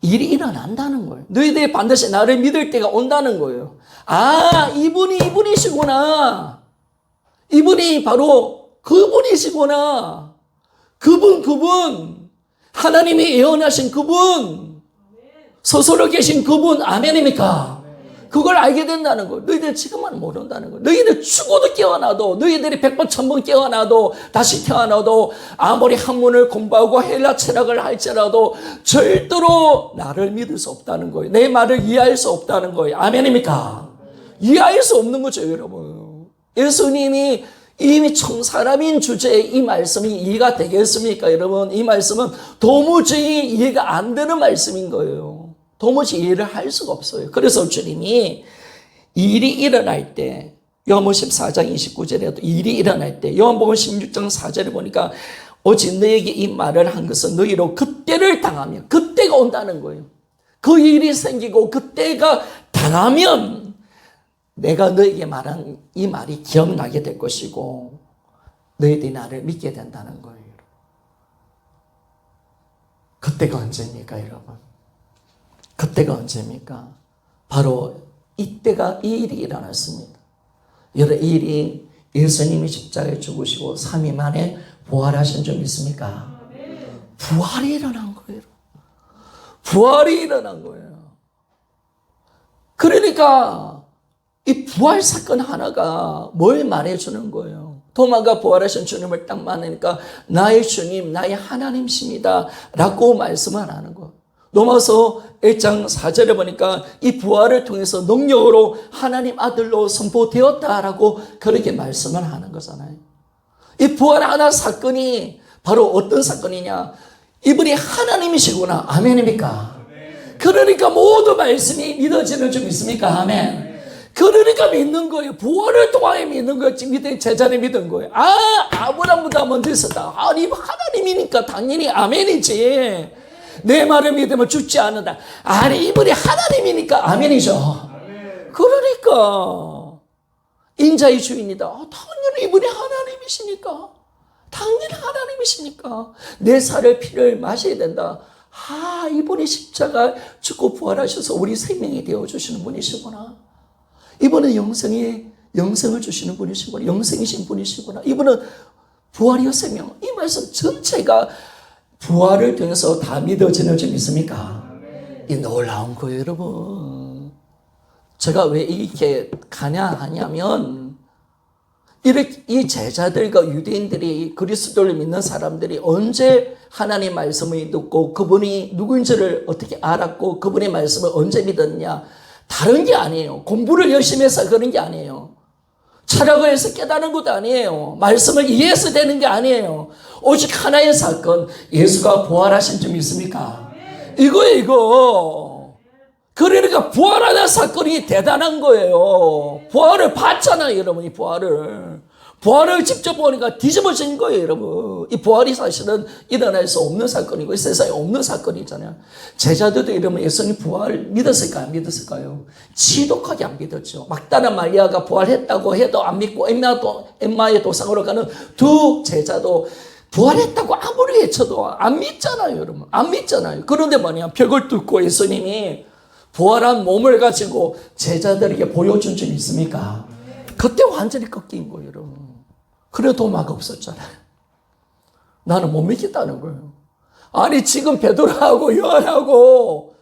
일이 일어난다는 거예요. 너희들이 반드시 나를 믿을 때가 온다는 거예요. 아, 이분이시구나. 이분이 바로 그분이시구나. 그분. 하나님이 예언하신 그분. 스스로 계신 그분. 아멘입니까? 그걸 알게 된다는 거예요. 너희들 지금은 모른다는 거예요. 너희들 죽어도 깨어나도, 너희들이 100번 1000번 깨어나도, 다시 태어나도, 아무리 학문을 공부하고 헬라 철학을 할지라도 절대로 나를 믿을 수 없다는 거예요. 내 말을 이해할 수 없다는 거예요. 아멘입니까? 이해할 수 없는 거죠, 여러분. 예수님이 이미 사람인 주제에 이 말씀이 이해가 되겠습니까, 여러분? 이 말씀은 도무지 이해가 안 되는 말씀인 거예요. 도무지 이해를 할 수가 없어요. 그래서 주님이 일이 일어날 때, 요한복음 14장 29절에도 일이 일어날 때, 요한복음 16장 4절에 보니까 오직 너에게 이 말을 한 것은 너희로 그때를 당하면, 그때가 온다는 거예요. 그 일이 생기고 그때가 당하면 내가 너에게 말한 이 말이 기억나게 될 것이고 너희들이 나를 믿게 된다는 거예요. 그때가 언제입니까, 여러분? 그때가 언제입니까? 바로 이때가 이 일이 일어났습니다. 여러분, 이 일이 예수님이 십자가에 죽으시고 3일 만에 부활하신 줄 믿습니까? 부활이 일어난 거예요. 부활이 일어난 거예요. 그러니까 이 부활 사건 하나가 뭘 말해주는 거예요? 도마가 부활하신 주님을 딱 만나니까 나의 주님, 나의 하나님이십니다 라고 말씀을 하는 거예요. 로마서 1장 4절에 보니까 이 부활을 통해서 능력으로 하나님 아들로 선포되었다라고 그렇게 말씀을 하는 거잖아요. 이 부활 하나 사건이 바로 어떤 사건이냐? 이분이 하나님이시구나. 아멘입니까? 그러니까 모든 말씀이 믿어지는 줄 믿습니까? 아멘. 그러니까 믿는 거예요. 부활을 통하여 믿는 거예요. 제자를 믿은 거예요. 아브라함보다 먼저 있었다. 아니, 하나님이니까 당연히 아멘이지. 내 말을 믿으면 죽지 않는다. 아니, 이분이 하나님이니까 아멘이죠. 그러니까 인자의 주인이다. 당연히 이분이 하나님이시니까. 당연히 하나님이시니까 내 살을 피를 마셔야 된다. 이분이 십자가 죽고 부활하셔서 우리 생명이 되어주시는 분이시구나. 이분은 영생을 주시는 분이시구나. 영생이신 분이시구나. 이분은 부활이요 생명. 이 말씀 전체가 부활을 통해서 다 믿어지는 줄 믿습니까? 이 놀라운 거예요, 여러분. 제가 왜 이렇게 하냐면 이 제자들과 유대인들이 그리스도를 믿는 사람들이 언제 하나님의 말씀을 듣고 그분이 누구인지를 어떻게 알았고 그분의 말씀을 언제 믿었냐? 다른 게 아니에요. 공부를 열심히 해서 그런 게 아니에요. 철학을 해서 깨달은 것도 아니에요. 말씀을 이해해서 되는 게 아니에요. 오직 하나의 사건, 예수가 부활하신 줄 믿습니까? 이거예요, 이거. 그러니까 부활하는 사건이 대단한 거예요. 부활을 봤잖아요, 여러분이 부활을 직접 보니까 뒤집어진 거예요, 여러분. 이 부활이 사실은 일어날 수 없는 사건이고 이 세상에 없는 사건이잖아요. 제자들도 이러면 예수님 부활 믿었을까요? 안 믿었을까요? 지독하게 안 믿었죠. 막다른 마리아가 부활했다고 해도 안 믿고 엠마의 도상으로 가는 두 제자도 부활했다고 아무리 외쳐도 안 믿잖아요, 여러분. 안 믿잖아요. 그런데 뭐냐, 벽을 뚫고 예수님이 부활한 몸을 가지고 제자들에게 보여준 줄 있습니까? 그때 완전히 꺾인 거예요, 여러분. 그래 도마가 없었잖아요. 나는 못 믿겠다는 거예요. 아니, 지금 베드로하고 요한하고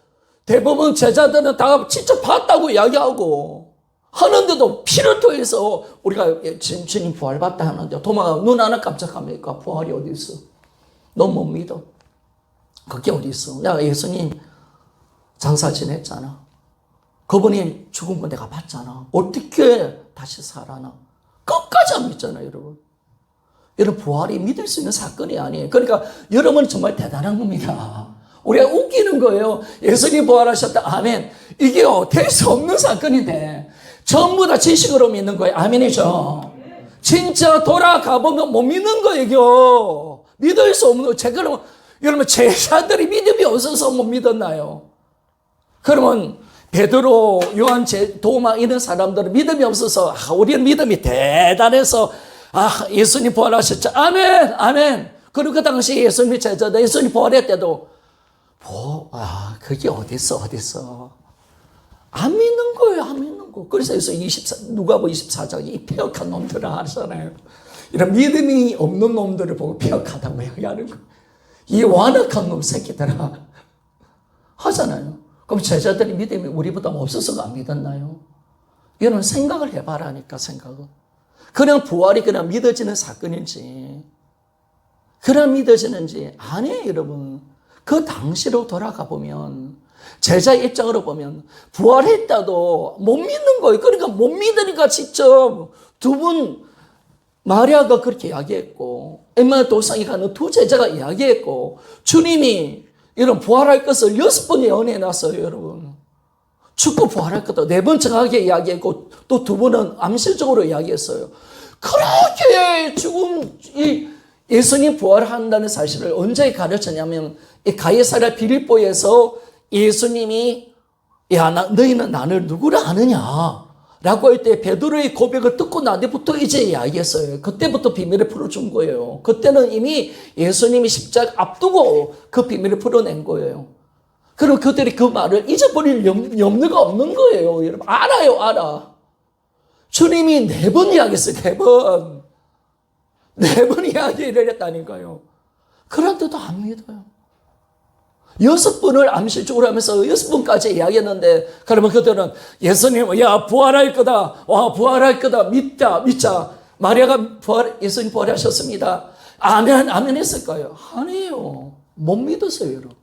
대부분 제자들은 다 직접 봤다고 이야기하고 하는데도 피를 통해서 우리가 주님 부활받다 하는데 도마가 눈 하나 깜짝합니까? 부활이 어디 있어? 너 못 믿어. 그게 어디 있어? 내가 예수님 장사 지냈잖아. 그분이 죽은 거 내가 봤잖아. 어떻게 다시 살아나? 끝까지 안 믿잖아요, 여러분. 여러분, 부활이 믿을 수 있는 사건이 아니에요. 그러니까 여러분은 정말 대단한 겁니다. 우리가 웃기는 거예요. 예수님 부활하셨다. 아멘. 이게 될 수 없는 사건인데 전부 다 지식으로 믿는 거예요. 아멘이죠. 진짜 돌아가보면 못 믿는 거예요, 이거. 믿을 수 없는 거예요. 여러분, 제자들이 믿음이 없어서 못 믿었나요? 그러면 베드로, 요한, 도마 이런 사람들은 믿음이 없어서 우리는 믿음이 대단해서 예수님 부활하셨죠. 아멘, 아멘. 그리고 그 당시 예수님 제자들 예수님 부활했대도 그게 어딨어. 안 믿는 거예요, 안 믿는 거. 그래서 누가복음 24장에 이 폐역한 놈들을 하잖아요. 이런 믿음이 없는 놈들을 보고 폐역하다고 얘기하는 거. 이 완악한 놈 새끼들아 하잖아요. 그럼 제자들이 믿음이 우리보다 없어서가 안 믿었나요? 이런 생각을 해봐라니까, 생각을. 그냥 부활이 그냥 믿어지는 사건인지, 그냥 믿어지는지, 아니에요, 여러분. 그 당시로 돌아가 보면, 제자의 입장으로 보면, 부활했다도 못 믿는 거예요. 그러니까 못 믿으니까 직접 두 분, 마리아가 그렇게 이야기했고, 엠마 도상에 가는 두 제자가 이야기했고, 주님이 이런 부활할 것을 6번 예언해 놨어요, 여러분. 죽고 부활할 것도 4번 정확하게 이야기했고, 또 2번은 암시적으로 이야기했어요. 그렇게 이 예수님 부활한다는 사실을 언제 가르쳤냐면, 이 가이사랴 빌립보에서 예수님이, 너희는 나를 누구를 아느냐? 라고 할 때 베드로의 고백을 듣고 난 뒤부터 이제 이야기했어요. 그때부터 비밀을 풀어준 거예요. 그때는 이미 예수님이 십자가 앞두고 그 비밀을 풀어낸 거예요. 그럼 그들이 그 말을 잊어버릴 염려가 없는 거예요. 여러분, 알아. 주님이 4번 이야기했어요. 4번. 4번 이야기를 했다니까요. 그런데도 안 믿어요. 6번을 암시적으로 하면서 6번까지 이야기했는데, 그러면 그들은 예수님, 야, 부활할 거다. 와, 부활할 거다. 믿자. 마리아가 예수님 부활하셨습니다. 아멘, 아멘 했을까요? 아니에요. 못 믿었어요, 여러분.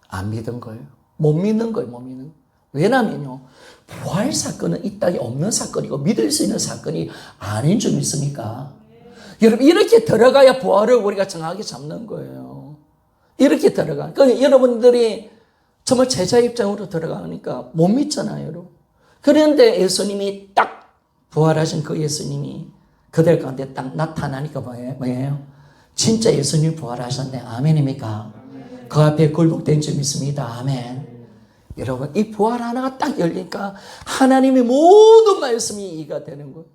안 믿은 거예요. 못 믿는 거예요, 못 믿는 거예요. 왜냐면요, 부활 사건은 이 땅에 없는 사건이고 믿을 수 있는 사건이 아닌 줄 믿습니까? 여러분, 이렇게 들어가야 부활을 우리가 정확하게 잡는 거예요. 이렇게 들어가. 그러니까 여러분들이 정말 제자 입장으로 들어가니까 못 믿잖아요, 여러분. 그런데 예수님이 딱 부활하신 그 예수님이 그들 가운데 딱 나타나니까 뭐예요? 진짜 예수님 부활하셨네. 아멘입니까? 그 앞에 굴복된 줄 믿습니다. 아멘. 여러분, 이 부활 하나가 딱 열리니까 하나님의 모든 말씀이 이해가 되는 거예요.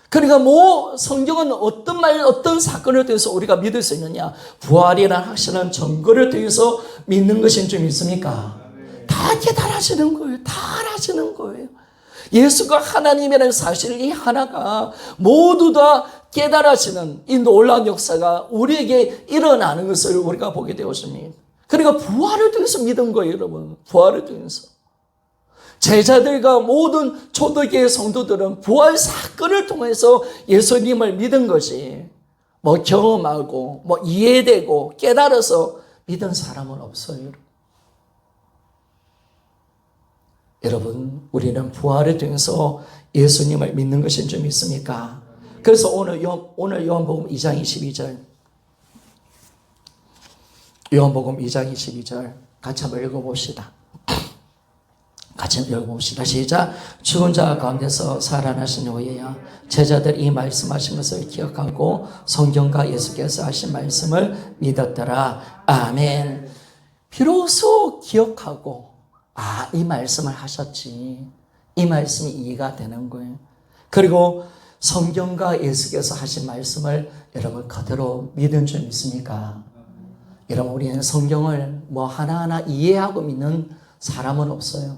그러니까 성경은 어떤 사건을 통해서 우리가 믿을 수 있느냐? 부활이라는 확실한 증거를 통해서 믿는 것인 줄 믿습니까? 다 깨달아지는 거예요. 다 알아지는 거예요. 예수가 하나님이라는 사실 이 하나가 모두 다 깨달아지는 이 놀라운 역사가 우리에게 일어나는 것을 우리가 보게 되었습니다. 그러니까 부활을 통해서 믿은 거예요, 여러분. 부활을 통해서. 제자들과 모든 초대교회 성도들은 부활 사건을 통해서 예수님을 믿은 것이 경험하고 이해되고 깨달아서 믿은 사람은 없어요. 여러분, 우리는 부활을 통해서 예수님을 믿는 것인 줄 믿습니까? 그래서 오늘 요한복음 2장 22절, 요한복음 2장 22절 같이 한번 읽어봅시다. 같이 읽어봅시다. 시작. 죽은 자 가운데서 살아나신 후에야 제자들이 이 말씀하신 것을 기억하고 성경과 예수께서 하신 말씀을 믿었더라. 아멘. 비로소 기억하고 이 말씀을 하셨지. 이 말씀이 이해가 되는 거예요. 그리고 성경과 예수께서 하신 말씀을 여러분 그대로 믿은 줄 믿습니까? 여러분, 우리는 성경을 하나하나 이해하고 믿는 사람은 없어요.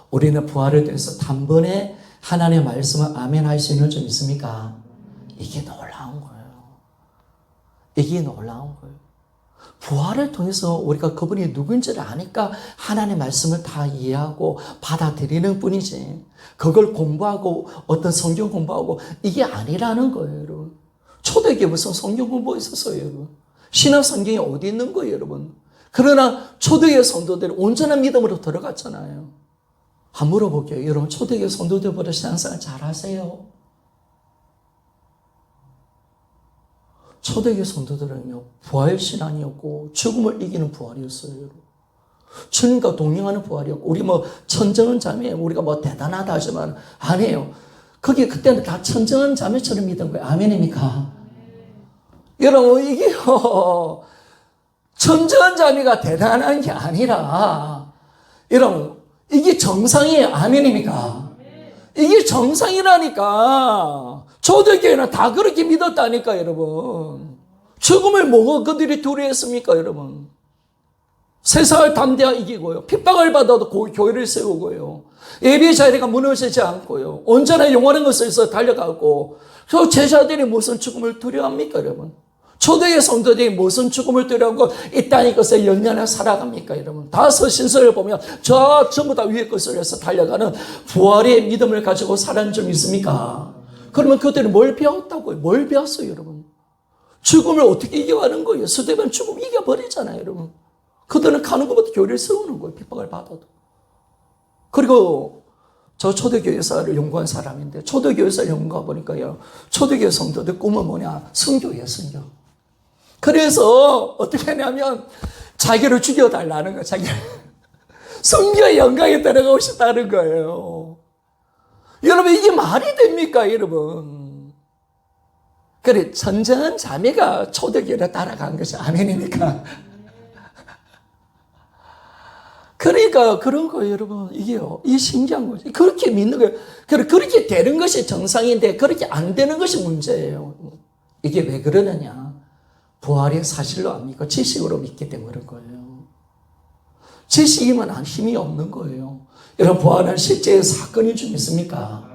우리는 부활을 통해서 단번에 하나님의 말씀을 아멘 할 수 있는 줄 믿습니까? 이게 놀라운 거예요. 이게 놀라운 거예요. 부활을 통해서 우리가 그분이 누구인지를 아니까 하나님의 말씀을 다 이해하고 받아들이는 뿐이지, 그걸 공부하고 어떤 성경 공부하고 이게 아니라는 거예요, 여러분. 초대교회 무슨 성경 공부가 있었어요, 여러분. 신약 성경이 어디 있는 거예요, 여러분. 그러나 초대교회 성도들이 온전한 믿음으로 들어갔잖아요. 한번 물어볼게요. 여러분, 초대교회 성도들보다 신앙생활 잘하세요? 초대교회 성도들은요, 부활신앙이었고 죽음을 이기는 부활이었어요, 여러분. 주님과 동행하는 부활이었고, 우리 천정은 자매, 우리가 대단하다 하지만 아니에요. 그때는 다 천정한 자매처럼 믿은 거예요. 아멘입니까? 여러분, 이게요, 천정한 자매가 대단한 게 아니라, 여러분, 이게 정상이에요. 아멘입니까? 이게 정상이라니까. 초대교회는 다 그렇게 믿었다니까, 여러분. 죽음을 그들이 두려워했습니까, 여러분? 세상을 담대하게 이기고요. 핍박을 받아도 교회를 세우고요. 예배의 자리가 무너지지 않고요. 온전한 영원한 것을 위해서 달려가고. 저 제자들이 무슨 죽음을 두려워합니까, 여러분? 초대의 성도들이 무슨 죽음을 두려워하고 이 땅의 것에 연연하게 살아갑니까, 여러분? 다 서신서를 보면 전부 다 위의 것을 위해서 달려가는 부활의 믿음을 가지고 살아는 줄 믿습니까? 그러면 그들은 뭘 배웠다고요? 뭘 배웠어요, 여러분? 죽음을 어떻게 이겨가는 거예요? 스데반 죽음 이겨버리잖아요, 여러분. 그들은 가는 것보다 교회를 세우는 거예요, 핍박을 받아도. 그리고 저 초대교회사를 연구한 사람인데, 초대교회사를 연구해 보니까요, 초대교회 성도들 꿈은 뭐냐? 순교예요, 순교. 그래서 어떻게 하냐면 자기를 죽여달라는 거예요. 순교의 영광에 들어가고 싶다는 거예요. 여러분, 이게 말이 됩니까, 여러분? 그래, 천정한 자매가 초대교회를 따라간 것이 아멘입니까? 그러니까 그런 거예요, 여러분. 이게요, 이 신기한 거죠. 그렇게 믿는 거예요. 그렇게 되는 것이 정상인데 그렇게 안 되는 것이 문제예요. 이게 왜 그러느냐? 부활의 사실로 안 믿고 지식으로 믿기 때문에 그런 거예요. 지식이면 힘이 없는 거예요. 여러분, 부활은 실제 사건인 줄 믿습니까?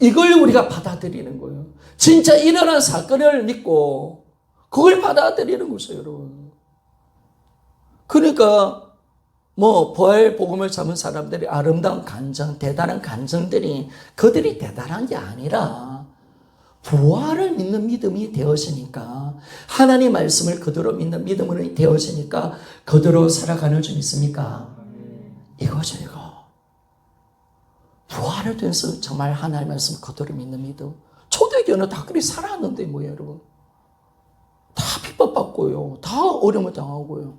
이걸 우리가 받아들이는 거예요. 진짜 일어난 사건을 믿고 그걸 받아들이는 거죠, 여러분. 그러니까 뭐 부활 복음을 잡은 사람들이 아름다운 간증, 대단한 간증들이 그들이 대단한 게 아니라 부활을 믿는 믿음이 되어지니까, 하나님 말씀을 그대로 믿는 믿음이 되어지니까 그대로 살아가는 줄 믿습니까? 이거죠, 이거. 부활을 통해서 정말 하나님 말씀 그대로 믿는 믿음. 초대교회는 다 그리 살았는데 뭐예요, 여러분? 다 핍박받고요, 다 어려움을 당하고요,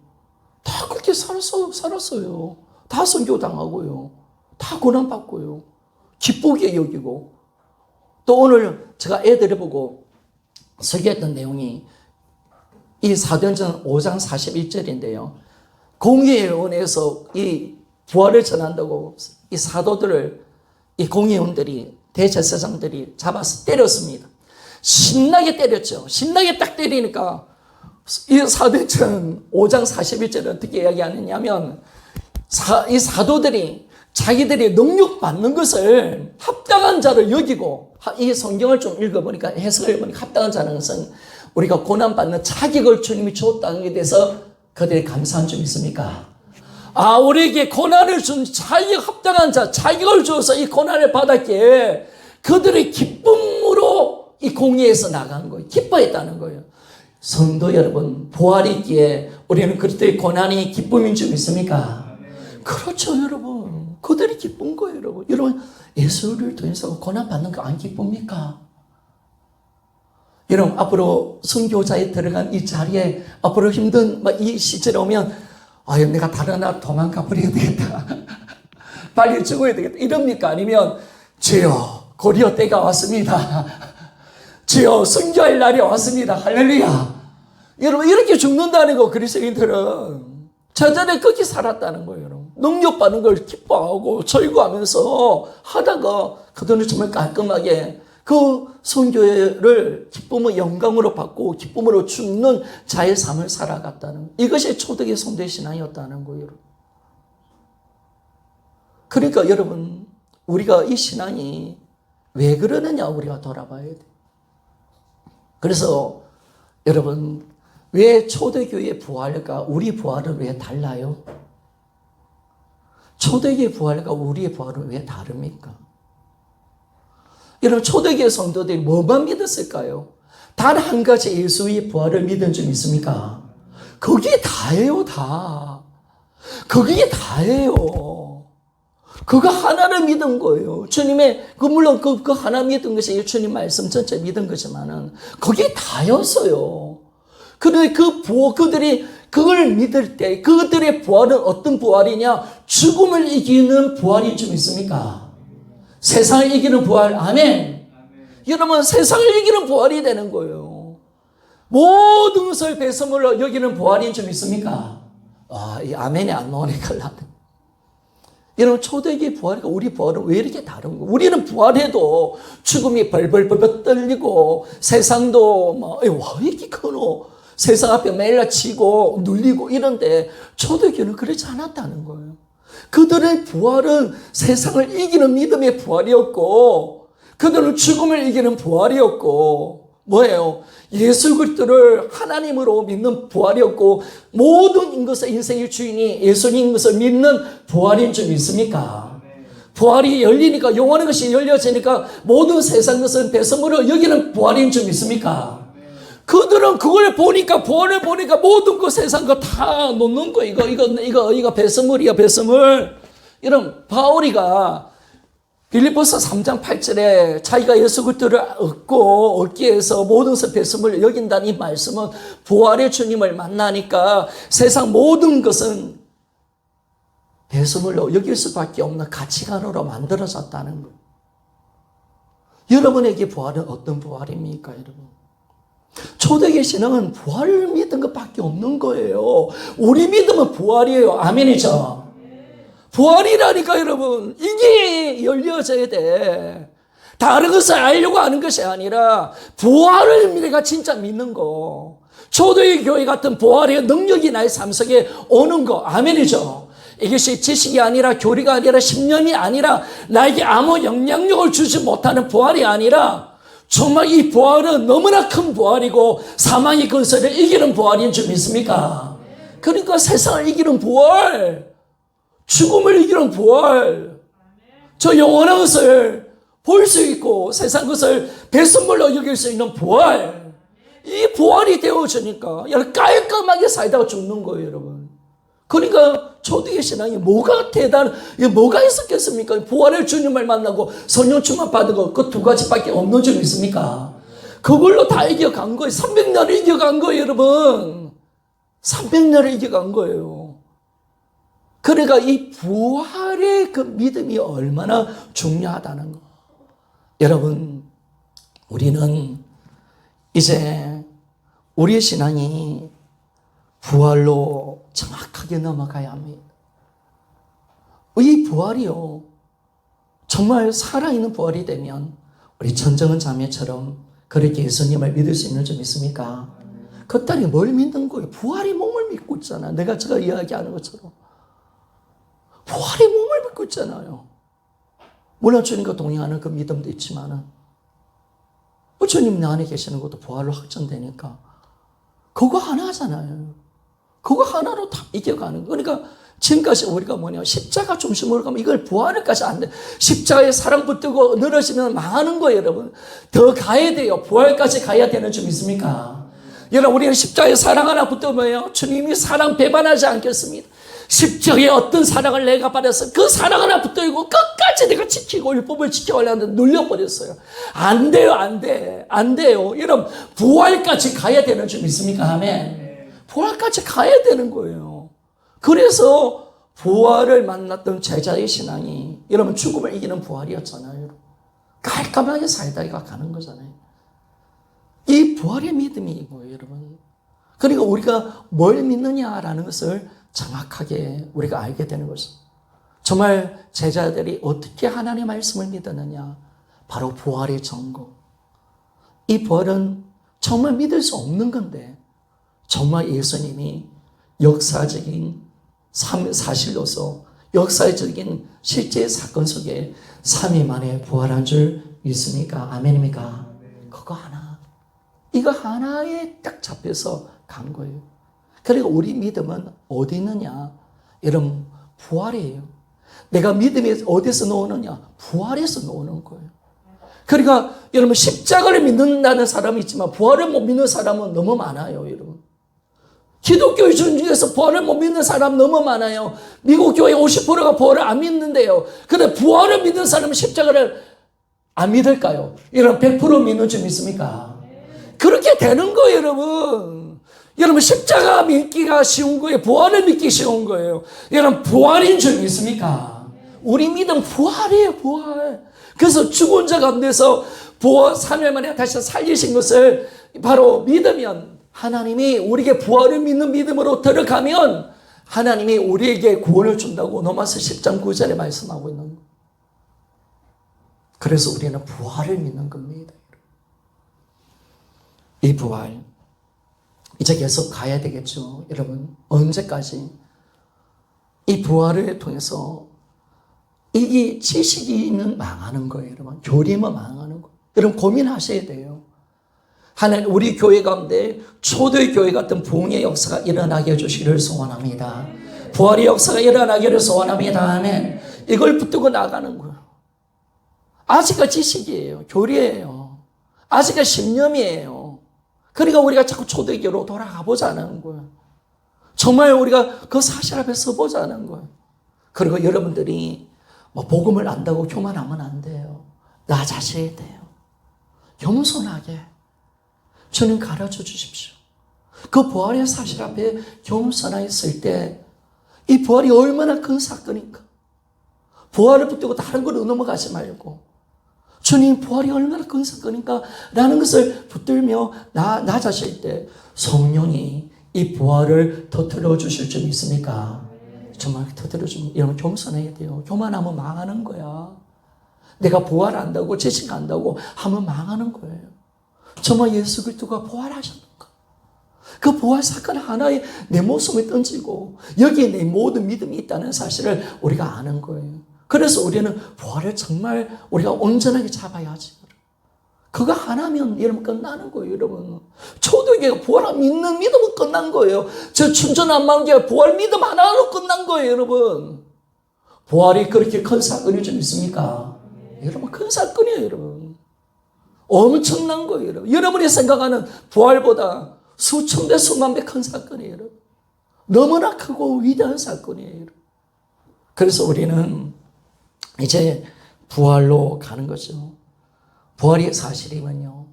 다 그렇게 살았어요. 다 선교 당하고요, 다 고난받고요, 기쁘게 여기고. 또 오늘 제가 애들을 보고 설교했던 내용이 이 사도행전 5장 41절인데요. 공의원에서 이 부활을 전한다고 이 사도들을 이 공의원들이, 대제사장들이 잡아서 때렸습니다. 신나게 때렸죠. 신나게 딱 때리니까 이 사도행전 5장 41절은 어떻게 이야기하느냐면, 이 사도들이 자기들이 능력받는 것을 합당한 자를 여기고, 이 성경을 좀 읽어보니까, 해석을 해보니까 합당한 자는 것은 우리가 고난받는 자격을 주님이 주었다는 데 대해서 그들이 감사한 점 있습니까? 아, 우리에게 고난을 준 자격 합당한 자, 자격을 주어서 이 고난을 받았기에 그들의 기쁨으로 이 공의에서 나간 거예요. 기뻐했다는 거예요. 성도 여러분, 부활이 있기에 우리는 그들의 고난이 기쁨인 줄 믿습니까? 그렇죠, 여러분. 그들이 기쁜 거예요, 여러분. 여러분, 예수를 통해서 고난 받는 거 안 기쁩니까? 여러분, 앞으로 선교자에 들어간 이 자리에 앞으로 힘든 이 시절에 오면, 아유, 내가 다른 나라 도망가 버려야 되겠다. 빨리 죽어야 되겠다. 이럽니까? 아니면, 주여, 고리어 때가 왔습니다. 주여, 선교할 날이 왔습니다. 할렐루야. 여러분, 이렇게 죽는다는 거, 그리스도인들은. 저전에 그렇게 살았다는 거예요, 여러분. 능력받는 걸 기뻐하고 절구하면서 하다가 그들은 정말 깔끔하게 그 선교회를 기쁨의 영광으로 받고 기쁨으로 죽는 자의 삶을 살아갔다는 거예요. 이것이 초대교회 성도의 신앙이었다는 거예요, 여러분. 그러니까 여러분, 우리가 이 신앙이 왜 그러느냐 우리가 돌아봐야 돼요. 그래서 여러분, 왜 초대교회의 부활과 우리 부활은 왜 달라요? 초대교회의 부활과 우리의 부활은 왜 다릅니까? 여러분, 초대교회 성도들이 뭐만 믿었을까요? 단 한 가지 예수의 부활을 믿은 줄 믿습니까? 그게 다예요, 다. 그게 다예요. 그거 하나를 믿은 거예요. 주님의, 물론 그 하나 믿은 것이 주님 말씀 전체 믿은 거지만은, 그게 다였어요. 그런데 그들이 그걸 믿을 때, 그들의 부활은 어떤 부활이냐? 죽음을 이기는 부활인 줄 믿습니까? 세상을 이기는 부활, 아멘. 여러분, 세상을 이기는 부활이 되는 거예요. 모든 것을 배설물로 여기는 부활인 줄 믿습니까? 이 아멘이 안 나오니까 나는. 여러분, 초대교회 부활과 우리 부활은 왜 이렇게 다른 거예요? 우리는 부활해도 죽음이 벌벌벌 떨리고 세상도 와, 이렇게 크노? 세상 앞에 매일치고 눌리고 이런데 초대교회는 그렇지 않았다는 거예요. 그들의 부활은 세상을 이기는 믿음의 부활이었고, 그들은 죽음을 이기는 부활이었고, 뭐예요? 예수 그리스도를 하나님으로 믿는 부활이었고, 모든 것의 인생의 주인이 예수님인 것을 믿는 부활인 줄 믿습니까? 부활이 열리니까, 영원한 것이 열려지니까 모든 세상 것은 배설물을 여기는 부활인 줄 믿습니까? 그들은 그걸 보니까, 부활을 보니까 모든 그 세상 거 다 놓는 거. 이거 배설물이야, 배설물. 이런 바울이가 빌립보서 3장 8절에 자기가 예수 그리스도를 얻기 위해서 모든 것을 배설물을 여긴다는 이 말씀은 부활의 주님을 만나니까 세상 모든 것은 배설물로 여길 수밖에 없는 가치관으로 만들어졌다는 거. 여러분에게 부활은 어떤 부활입니까, 여러분? 초대교회 신앙은 부활을 믿은 것밖에 없는 거예요. 우리 믿음은 부활이에요. 아멘이죠? 부활이라니까, 여러분. 이게 열려져야 돼. 다른 것을 알려고 하는 것이 아니라 부활을 내가 진짜 믿는 거. 초대교회 같은 부활의 능력이 나의 삶 속에 오는 거. 아멘이죠? 이것이 지식이 아니라 교리가 아니라 신념이 아니라 나에게 아무 영향력을 주지 못하는 부활이 아니라 정말 이 부활은 너무나 큰 부활이고 사망의 근세를 이기는 부활인 줄 믿습니까? 그러니까 세상을 이기는 부활, 죽음을 이기는 부활, 저 영원한 것을 볼 수 있고 세상 것을 배선물로 여길 수 있는 부활, 이 부활이 되어지니까 여러분 깔끔하게 살다가 죽는 거예요, 여러분. 그러니까 초대의 신앙이 뭐가 뭐가 있었겠습니까? 부활의 주님을 만나고 성령 충만 받은 거 그 두 가지밖에 없는 줄 믿습니까? 그걸로 다 이겨간 거예요. 300년을 이겨간 거예요, 여러분. 300년을 이겨간 거예요. 그러니까 이 부활의 그 믿음이 얼마나 중요하다는 거. 여러분, 우리는 이제 우리의 신앙이 부활로 정확하게 넘어가야 합니다. 이 부활이요, 정말 살아있는 부활이 되면 우리 전정은 자매처럼 그렇게 예수님을 믿을 수 있는 줄 믿습니까? 그 딸이 뭘 믿는 거예요? 부활이 몸을 믿고 있잖아. 제가 이야기하는 것처럼. 부활이 몸을 믿고 있잖아요. 물론 주님과 동행하는 그 믿음도 있지만은, 주님 내 안에 계시는 것도 부활로 확정되니까, 그거 하나잖아요. 그거 하나로 다 이겨가는 거. 그러니까 지금까지 우리가 십자가 중심으로 가면 이걸 부활을까지 안 돼. 십자가에 사랑 붙들고 늘어지면 망하는 거예요, 여러분. 더 가야 돼요. 부활까지 가야 되는 줄 믿습니까? 여러분, 우리는 십자가에 사랑 하나 붙들면 주님이 사랑 배반하지 않겠습니다. 십자가에 어떤 사랑을 내가 받아서 그 사랑 하나 붙들고 끝까지 내가 지키고 율법을 지켜가려는데 눌려버렸어요. 안 돼요, 안 돼. 안 돼요. 여러분, 부활까지 가야 되는 줄 믿습니까? 아멘. 부활까지 가야 되는 거예요. 그래서 부활을 만났던 제자의 신앙이 여러분 죽음을 이기는 부활이었잖아요. 깔끔하게 살다가 가는 거잖아요. 이 부활의 믿음이 이거예요, 여러분. 그러니까 우리가 뭘 믿느냐라는 것을 정확하게 우리가 알게 되는 것은, 정말 제자들이 어떻게 하나님의 말씀을 믿었느냐, 바로 부활의 증거. 이 부활은 정말 믿을 수 없는 건데 정말 예수님이 역사적인 사실로서 역사적인 실제 사건 속에 3일 만에 부활한 줄 믿습니까? 아멘입니까? 그거 하나, 이거 하나에 딱 잡혀서 간 거예요. 그리고 우리 믿음은 어디 있느냐? 여러분, 부활이에요. 내가 믿음이 어디서 나오느냐? 부활에서 나오는 거예요. 그러니까 여러분, 십자가를 믿는다는 사람이 있지만 부활을 못 믿는 사람은 너무 많아요, 여러분. 기독교 중에서 부활을 못 믿는 사람 너무 많아요. 미국 교회 50%가 부활을 안 믿는데요. 근데 부활을 믿는 사람은 십자가를 안 믿을까요? 여러분, 100% 믿는 줄 믿습니까? 그렇게 되는 거예요, 여러분. 여러분, 십자가 믿기가 쉬운 거예요. 부활을 믿기 쉬운 거예요. 여러분, 부활인 줄 믿습니까? 우리 믿음 부활이에요, 부활. 그래서 죽은 자 가운데서 부활 3일 만에 다시 살리신 것을 바로 믿으면, 하나님이 우리에게 부활을 믿는 믿음으로 들어가면 하나님이 우리에게 구원을 준다고 로마서 10장 9절에 말씀하고 있는 거예요. 그래서 우리는 부활을 믿는 겁니다. 이 부활 이제 계속 가야 되겠죠. 여러분, 언제까지? 이 부활을 통해서 이 지식인은 망하는 거예요, 여러분. 교리만 망하는 거예요. 여러분, 고민하셔야 돼요. 하나님, 우리 교회 가운데 초대 교회 같은 부흥의 역사가 일어나게 해주시기를 소원합니다. 부활의 역사가 일어나기를 소원합니다. 아멘. 이걸 붙들고 나가는 거예요. 아직은 지식이에요. 교리예요. 아직은 신념이에요. 그러니까 우리가 자꾸 초대교로 돌아가 보자는 거예요. 정말 우리가 그 사실 앞에 서보자는 거예요. 그리고 여러분들이 복음을 안다고 교만하면 안 돼요. 낮아져야 돼요. 겸손하게 주님 가르쳐 주십시오. 그 부활의 사실 앞에 겸손하게 있을 때 이 부활이 얼마나 큰 사건인가. 부활을 붙들고 다른 걸로 넘어가지 말고 주님, 부활이 얼마나 큰 사건인가 라는 것을 붙들며 낮아질 때 성령이 이 부활을 터뜨려 주실 줄 믿습니까? 정말 터뜨려 주면 여러분 겸손해야 돼요. 교만하면 망하는 거야. 내가 부활한다고 지식한다고 하면 망하는 거예요. 정말 예수 그리스도가 부활하셨는가? 그 부활 사건 하나에 내 목숨을 던지고 여기에 내 모든 믿음이 있다는 사실을 우리가 아는 거예요. 그래서 우리는 부활을 정말 우리가 온전하게 잡아야지. 그거 하나면 여러분 끝나는 거예요, 여러분. 초대교회가 부활 믿는 믿음은 끝난 거예요. 저 춘천한 마음교회 부활 믿음 하나로 끝난 거예요, 여러분. 부활이 그렇게 큰 사건이 좀 있습니까? 여러분, 큰 사건이에요, 여러분. 엄청난 거예요, 여러분. 여러분이 생각하는 부활보다 수천 배, 수만 배 큰 사건이에요, 여러분. 너무나 크고 위대한 사건이에요, 여러분. 그래서 우리는 이제 부활로 가는 거죠. 부활이 사실이면요.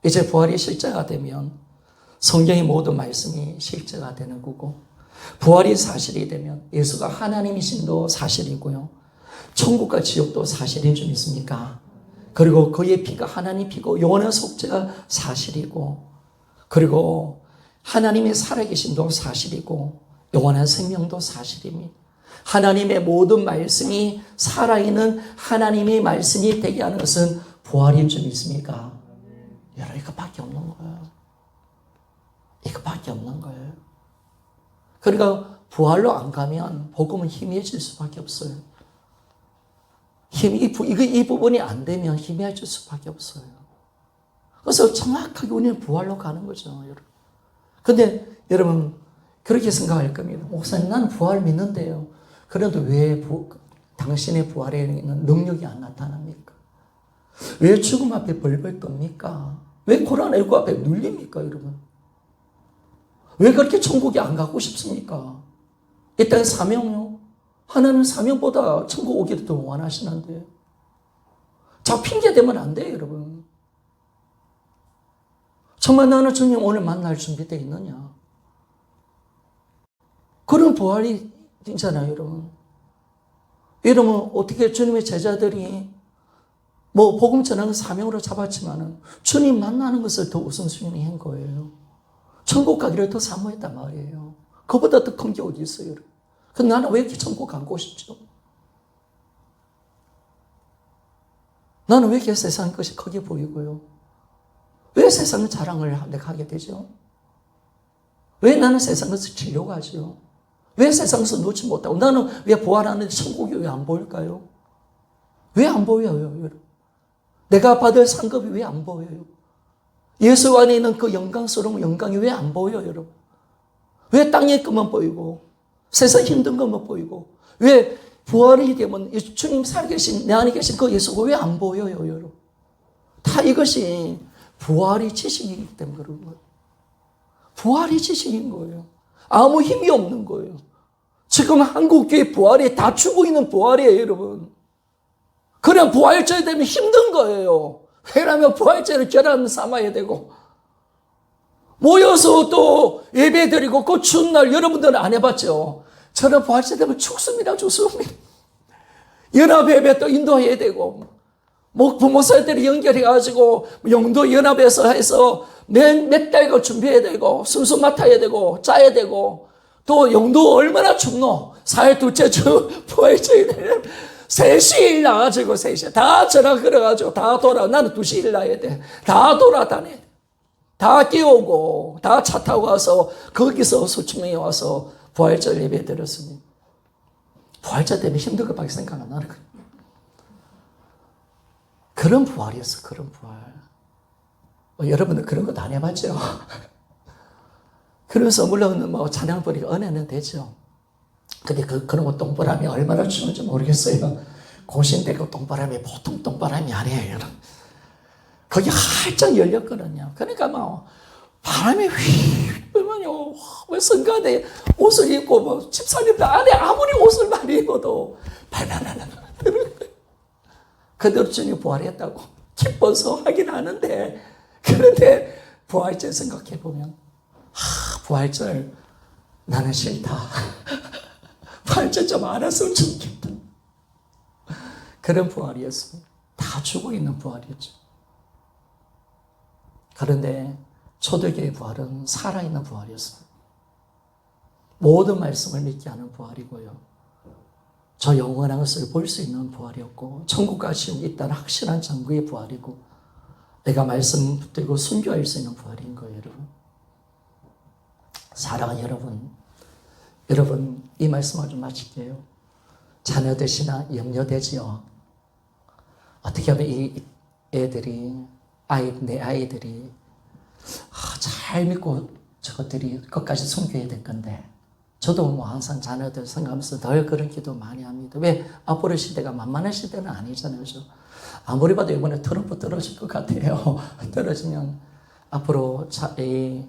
이제 부활이 실제가 되면 성경의 모든 말씀이 실제가 되는 거고, 부활이 사실이 되면 예수가 하나님이신도 사실이고요. 천국과 지옥도 사실인 줄 믿습니까? 그리고 그의 피가 하나님 피고 영원한 속죄가 사실이고, 그리고 하나님의 살아계심도 사실이고 영원한 생명도 사실입니다. 하나님의 모든 말씀이 살아있는 하나님의 말씀이 되게 하는 것은 부활인 줄 믿습니까? 여러분, 이것밖에 없는 거예요. 이것밖에 없는 거예요. 그러니까 부활로 안 가면 복음은 희미해질 수밖에 없어요. 이 부분이 안 되면 희미해질 수밖에 없어요. 그래서 정확하게 우리는 부활로 가는 거죠, 여러분. 근데 여러분, 그렇게 생각할 겁니다. 목사님, 나는 부활 믿는데요. 그래도 왜 당신의 부활에 있는 능력이 안 나타납니까? 왜 죽음 앞에 벌벌 떱니까? 왜 코로나19 앞에 눌립니까, 여러분? 왜 그렇게 천국에 안 가고 싶습니까? 일단 사명요. 하나님은 사명보다 천국 오기를 더 원하시는데. 자, 핑계 대면 안 돼요, 여러분. 정말 나는 주님 오늘 만날 준비되어 있느냐? 그런 부활이 있잖아요, 여러분. 여러분, 어떻게 주님의 제자들이 복음 전하는 사명으로 잡았지만은 주님 만나는 것을 더 우선순위 한 거예요. 천국 가기를 더 사모했단 말이에요. 그보다 더 큰 게 어디 있어요, 여러분. 근데 나는 왜 이렇게 천국 가고 싶죠? 나는 왜 이렇게 세상 것이 크게 보이고요? 왜 세상 자랑을 내가 하게 되죠? 왜 나는 세상 것을 치려고 하죠? 왜 세상에서 놓지 못하고 나는 왜 부활하는데 천국이 왜 안 보일까요? 왜 안 보여요, 여러분? 내가 받을 상급이 왜 안 보여요? 예수 안에 있는 그 영광스러운 영광이 왜 안 보여요, 여러분? 왜 땅의 것만 보이고 세상 힘든 것만 보이고 왜 부활이 되면 주님 살아계신 내 안에 계신 그 예수가 왜 안 보여요, 여러분? 다 이것이 부활이 지식이기 때문에 그런 거예요. 부활이 지식인 거예요. 아무 힘이 없는 거예요. 지금 한국교회 부활이 다 죽어 있는 부활이에요, 여러분. 그냥 부활절 되면 힘든 거예요. 왜냐하면 부활절을 결혼 삼아야 되고 모여서 또 예배 드리고 그 추운 날 여러분들은 안 해봤죠? 저는 부활절 되면 죽습니다. 연합예배 또 인도해야 되고 부모사들이 연결해가지고 영도 연합에서 해서 몇 달간 준비해야 되고 순서 맡아야 되고 짜야 되고 또 영도 얼마나 춥노? 4일 둘째 주 부활절이 되면 3시에 일나가지고 3시에 다 전화 걸어가지고 다 나는 2시에 일나야 돼. 다 돌아다녀야 돼. 다 깨우고 다 차 타고 가서 거기서 수천 명이 와서 부활절 예배 드렸습니다. 부활절 때문에 힘든 것밖에 생각 안 나는 거예요. 그런 부활이었어, 그런 부활. 여러분들 그런 것도 안 해봤죠? 그래서 물론 찬양 부리고 은혜는 되죠. 근데 그런 거 똥바람이 얼마나 추운지 모르겠어요. 고신되고 똥바람이 보통 똥바람이 아니에요. 거기 활짝 열렸거든요. 그러니까 바람이 휘 불면요. 왜 성가대 옷을 입고 집사님들 안에 아무리 옷을 많이 입어도 발발발발 그대로 주님 부활했다고 기뻐서 하긴 하는데, 그런데 부활절 생각해보면 부활절 나는 싫다. 부활절 좀 알았으면 좋겠다. 그런 부활이었습니다. 다 죽어 있는 부활이었죠. 그런데 초대교회 부활은 살아있는 부활이었습니다. 모든 말씀을 믿게 하는 부활이고요. 저 영원한 것을 볼 수 있는 부활이었고, 천국과 지옥이 있다는 확실한 증거의 부활이고, 내가 말씀 붙들고 순교할 수 있는 부활인 거예요, 여러분. 사랑하는 여러분, 이 말씀을 좀 마칠게요. 자녀 되시나 염려되지요? 어떻게 하면 이 애들이 내 아이들이 잘 믿고 저것들이 끝까지 숨겨야 될 건데, 저도 뭐 항상 자녀들 생각하면서 늘 그런 기도 많이 합니다. 왜? 앞으로 시대가 만만한 시대는 아니잖아요. 그죠? 아무리 봐도 이번에 트럼프 떨어질 것 같아요. 떨어지면 앞으로 이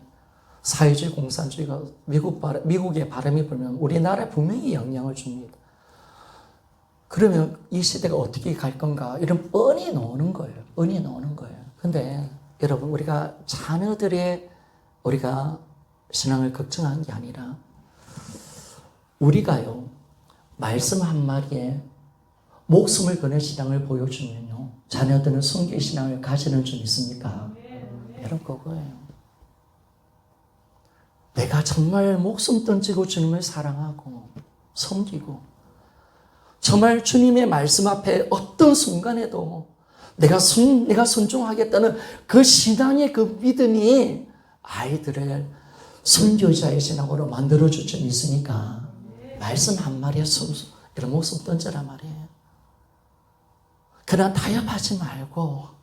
사회주의 공산주의가 미국의 바람이 불면 우리나라에 분명히 영향을 줍니다. 그러면 이 시대가 어떻게 갈 건가? 이런 뻔히 나오는 거예요. 뻔히 나오는 거예요. 근데 여러분, 우리가 자녀들의 우리가 신앙을 걱정한 게 아니라 우리가요, 말씀 한 마리에 목숨을 거는 신앙을 보여주면요, 자녀들은 순교의 신앙을 가지는 줄 믿습니까? 이런 거고요. 내가 정말 목숨 던지고 주님을 사랑하고 섬기고 정말 주님의 말씀 앞에 어떤 순간에도 내가 순종하겠다는 그 신앙의 그 믿음이 아이들을 순교자의 신앙으로 만들어줄 줄 믿습니까? 말씀 한 마리에 이런 목숨 던져라 말이에요. 그러나 타협하지 말고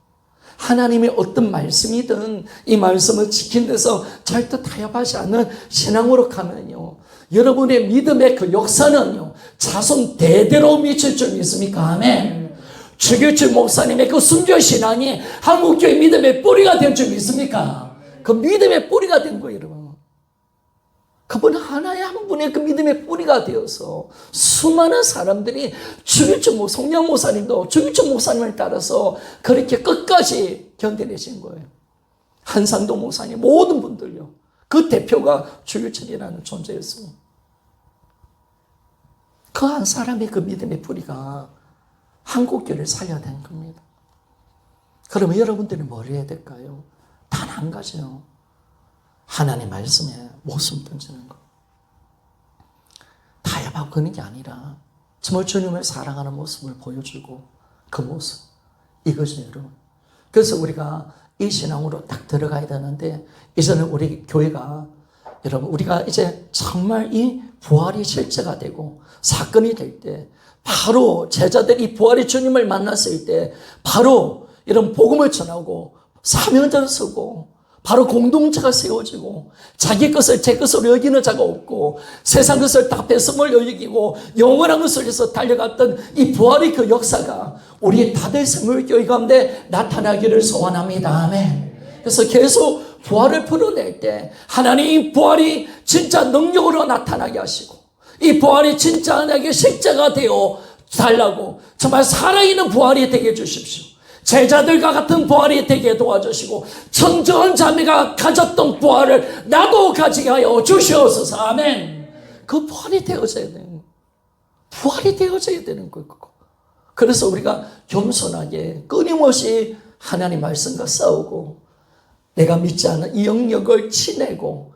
하나님의 어떤 말씀이든 이 말씀을 지킨 데서 절대 타협하지 않는 신앙으로 가면요, 여러분의 믿음의 그 역사는요, 자손 대대로 미칠 줄 믿습니까? 아멘. 주교철 목사님의 그 순교 신앙이 한국교회 믿음의 뿌리가 될 줄 믿습니까? 그 믿음의 뿌리가 된 거예요, 여러분. 그분 하나의 한 분의 그 믿음의 뿌리가 되어서 수많은 사람들이 주교철 성령 목사님도 주교철 목사님을 따라서 그렇게 끝까지 견뎌내신 거예요. 한상도 목사님, 모든 분들요. 그 대표가 주교철이라는 존재였습니다. 그 한 사람의 그 믿음의 뿌리가 한국교회를 살려낸 겁니다. 그러면 여러분들은 뭘 해야 될까요? 단 한 가지요. 하나님의 말씀에 목숨 던지는 거. 타협하고 그런 게 아니라 정말 주님을 사랑하는 모습을 보여주고 그 모습. 이것이 여러분. 그래서 우리가 이 신앙으로 딱 들어가야 되는데, 이제는 우리 교회가 여러분, 우리가 이제 정말 이 부활이 실제가 되고 사건이 될 때, 바로 제자들이 부활의 주님을 만났을 때 바로 이런 복음을 전하고 사명자를 쓰고 바로 공동체가 세워지고 자기 것을 제 것으로 여기는 자가 없고 세상 것을 다 뺏음을 여기고 영원한 것을 위해서 달려갔던 이 부활의 그 역사가 우리 다들 생물교회 가운데 나타나기를 소원합니다. 아멘. 그래서 계속 부활을 풀어낼 때 하나님 부활이 진짜 능력으로 나타나게 하시고 이 부활이 진짜 내게 실제가 되어 달라고 정말 살아있는 부활이 되게 해주십시오. 제자들과 같은 부활이 되게 도와주시고 청정한 자매가 가졌던 부활을 나도 가지게 하여 주시옵소서. 아멘. 그 부활이 되어져야 되는 거예요. 부활이 되어져야 되는 거예요. 그래서 우리가 겸손하게 끊임없이 하나님 말씀과 싸우고 내가 믿지 않는 이 영역을 치내고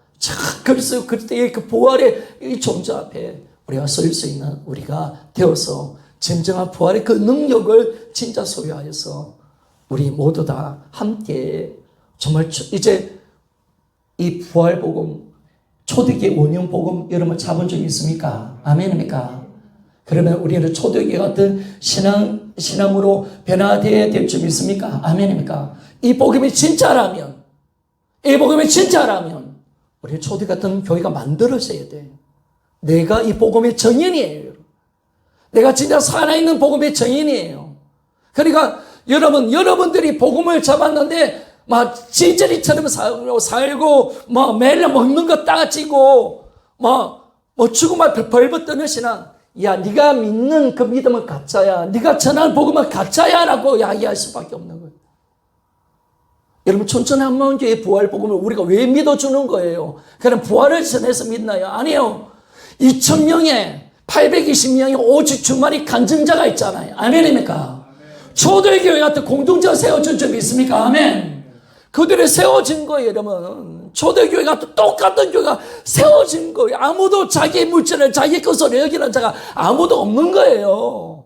그래서 그때의 그 부활의 이 존재 앞에 우리가 설 수 있는 우리가 되어서 진정한 부활의 그 능력을 진짜 소유하여서 우리 모두 다 함께 정말 이제 이 부활 복음, 초대교회 운영 복음 여러분 잡은 적 있습니까? 아멘입니까? 그러면 우리는 초대교회 같은 신앙으로 변화되어야 될 줄 믿습니까? 아멘입니까? 이 복음이 진짜라면 우리 초대 같은 교회가 만들어져야 돼요. 내가 이 복음의 정인이에요. 내가 진짜 살아있는 복음의 정인이에요. 그러니까 여러분들이 복음을 잡았는데 막 찌질이처럼 살고 막 매일 먹는 거 따지고 뭐 죽음을 벌벌 떠는 신앙. 야, 네가 믿는 그 믿음은 가짜야. 네가 전하는 복음은 가짜야라고 이야기할 수밖에 없는 거예요. 여러분, 촌천한마음교회 부활 복음을 우리가 왜 믿어주는 거예요? 그럼 부활을 전해서 믿나요? 아니에요. 2,000명에 820명의 오직 주만이 간증자가 있잖아요. 아멘입니까? 초대교회 같은 공동체가 세워진 줄 믿습니까? 아멘. 그들이 세워진 거예요, 여러분. 초대교회 같은 똑같은 교회가 세워진 거예요. 아무도 자기 물질을 자기 것으로 여기는 자가 아무도 없는 거예요.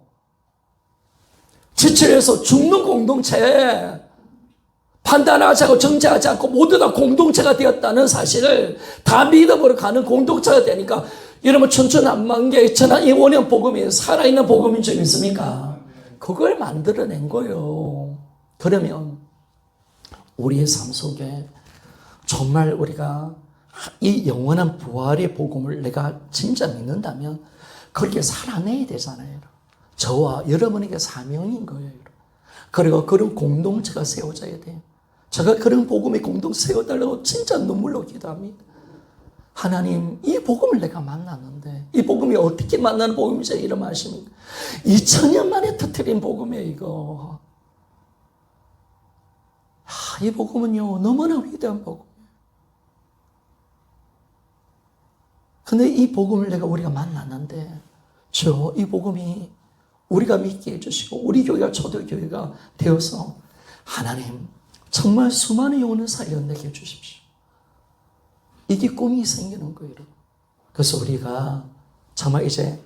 지체해서 죽는 공동체. 판단하지 않고 정죄하지 않고 모두 다 공동체가 되었다는 사실을 다 믿음으로 가는 공동체가 되니까 여러분 천천만개 천한 이 원형 복음이 살아있는 복음인 줄 믿습니까? 그걸 만들어낸 거예요. 그러면 우리의 삶 속에 정말 우리가 이 영원한 부활의 복음을 내가 진짜 믿는다면 그렇게 살아내야 되잖아요. 저와 여러분에게 사명인 거예요. 그리고 그런 공동체가 세워져야 돼요. 제가 그런 복음의 공동체 세워달라고 진짜 눈물로 기도합니다. 하나님, 이 복음을 내가 만났는데 이 복음이 어떻게 만나는 복음인지 이런 말씀입니다. 2000년 만에 터뜨린 복음이에요, 이거. 이 복음은요, 너무나 위대한 복음이에요. 근데 이 복음을 우리가 만났는데, 이 복음이 우리가 믿게 해주시고, 우리 교회가 초대교회가 되어서, 하나님, 정말 수많은 영혼을 살려내게 해주십시오. 이게 꿈이 생기는 거예요. 그래서 우리가 정말 이제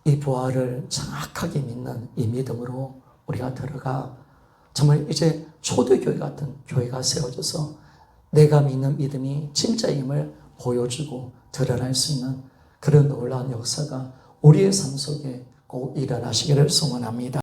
이 부활을 정확하게 믿는 이 믿음으로 우리가 들어가, 정말 이제 초대교회 같은 교회가 세워져서 내가 믿는 믿음이 진짜임을 보여주고 드러날 수 있는 그런 놀라운 역사가 우리의 삶 속에 꼭 일어나시기를 소원합니다.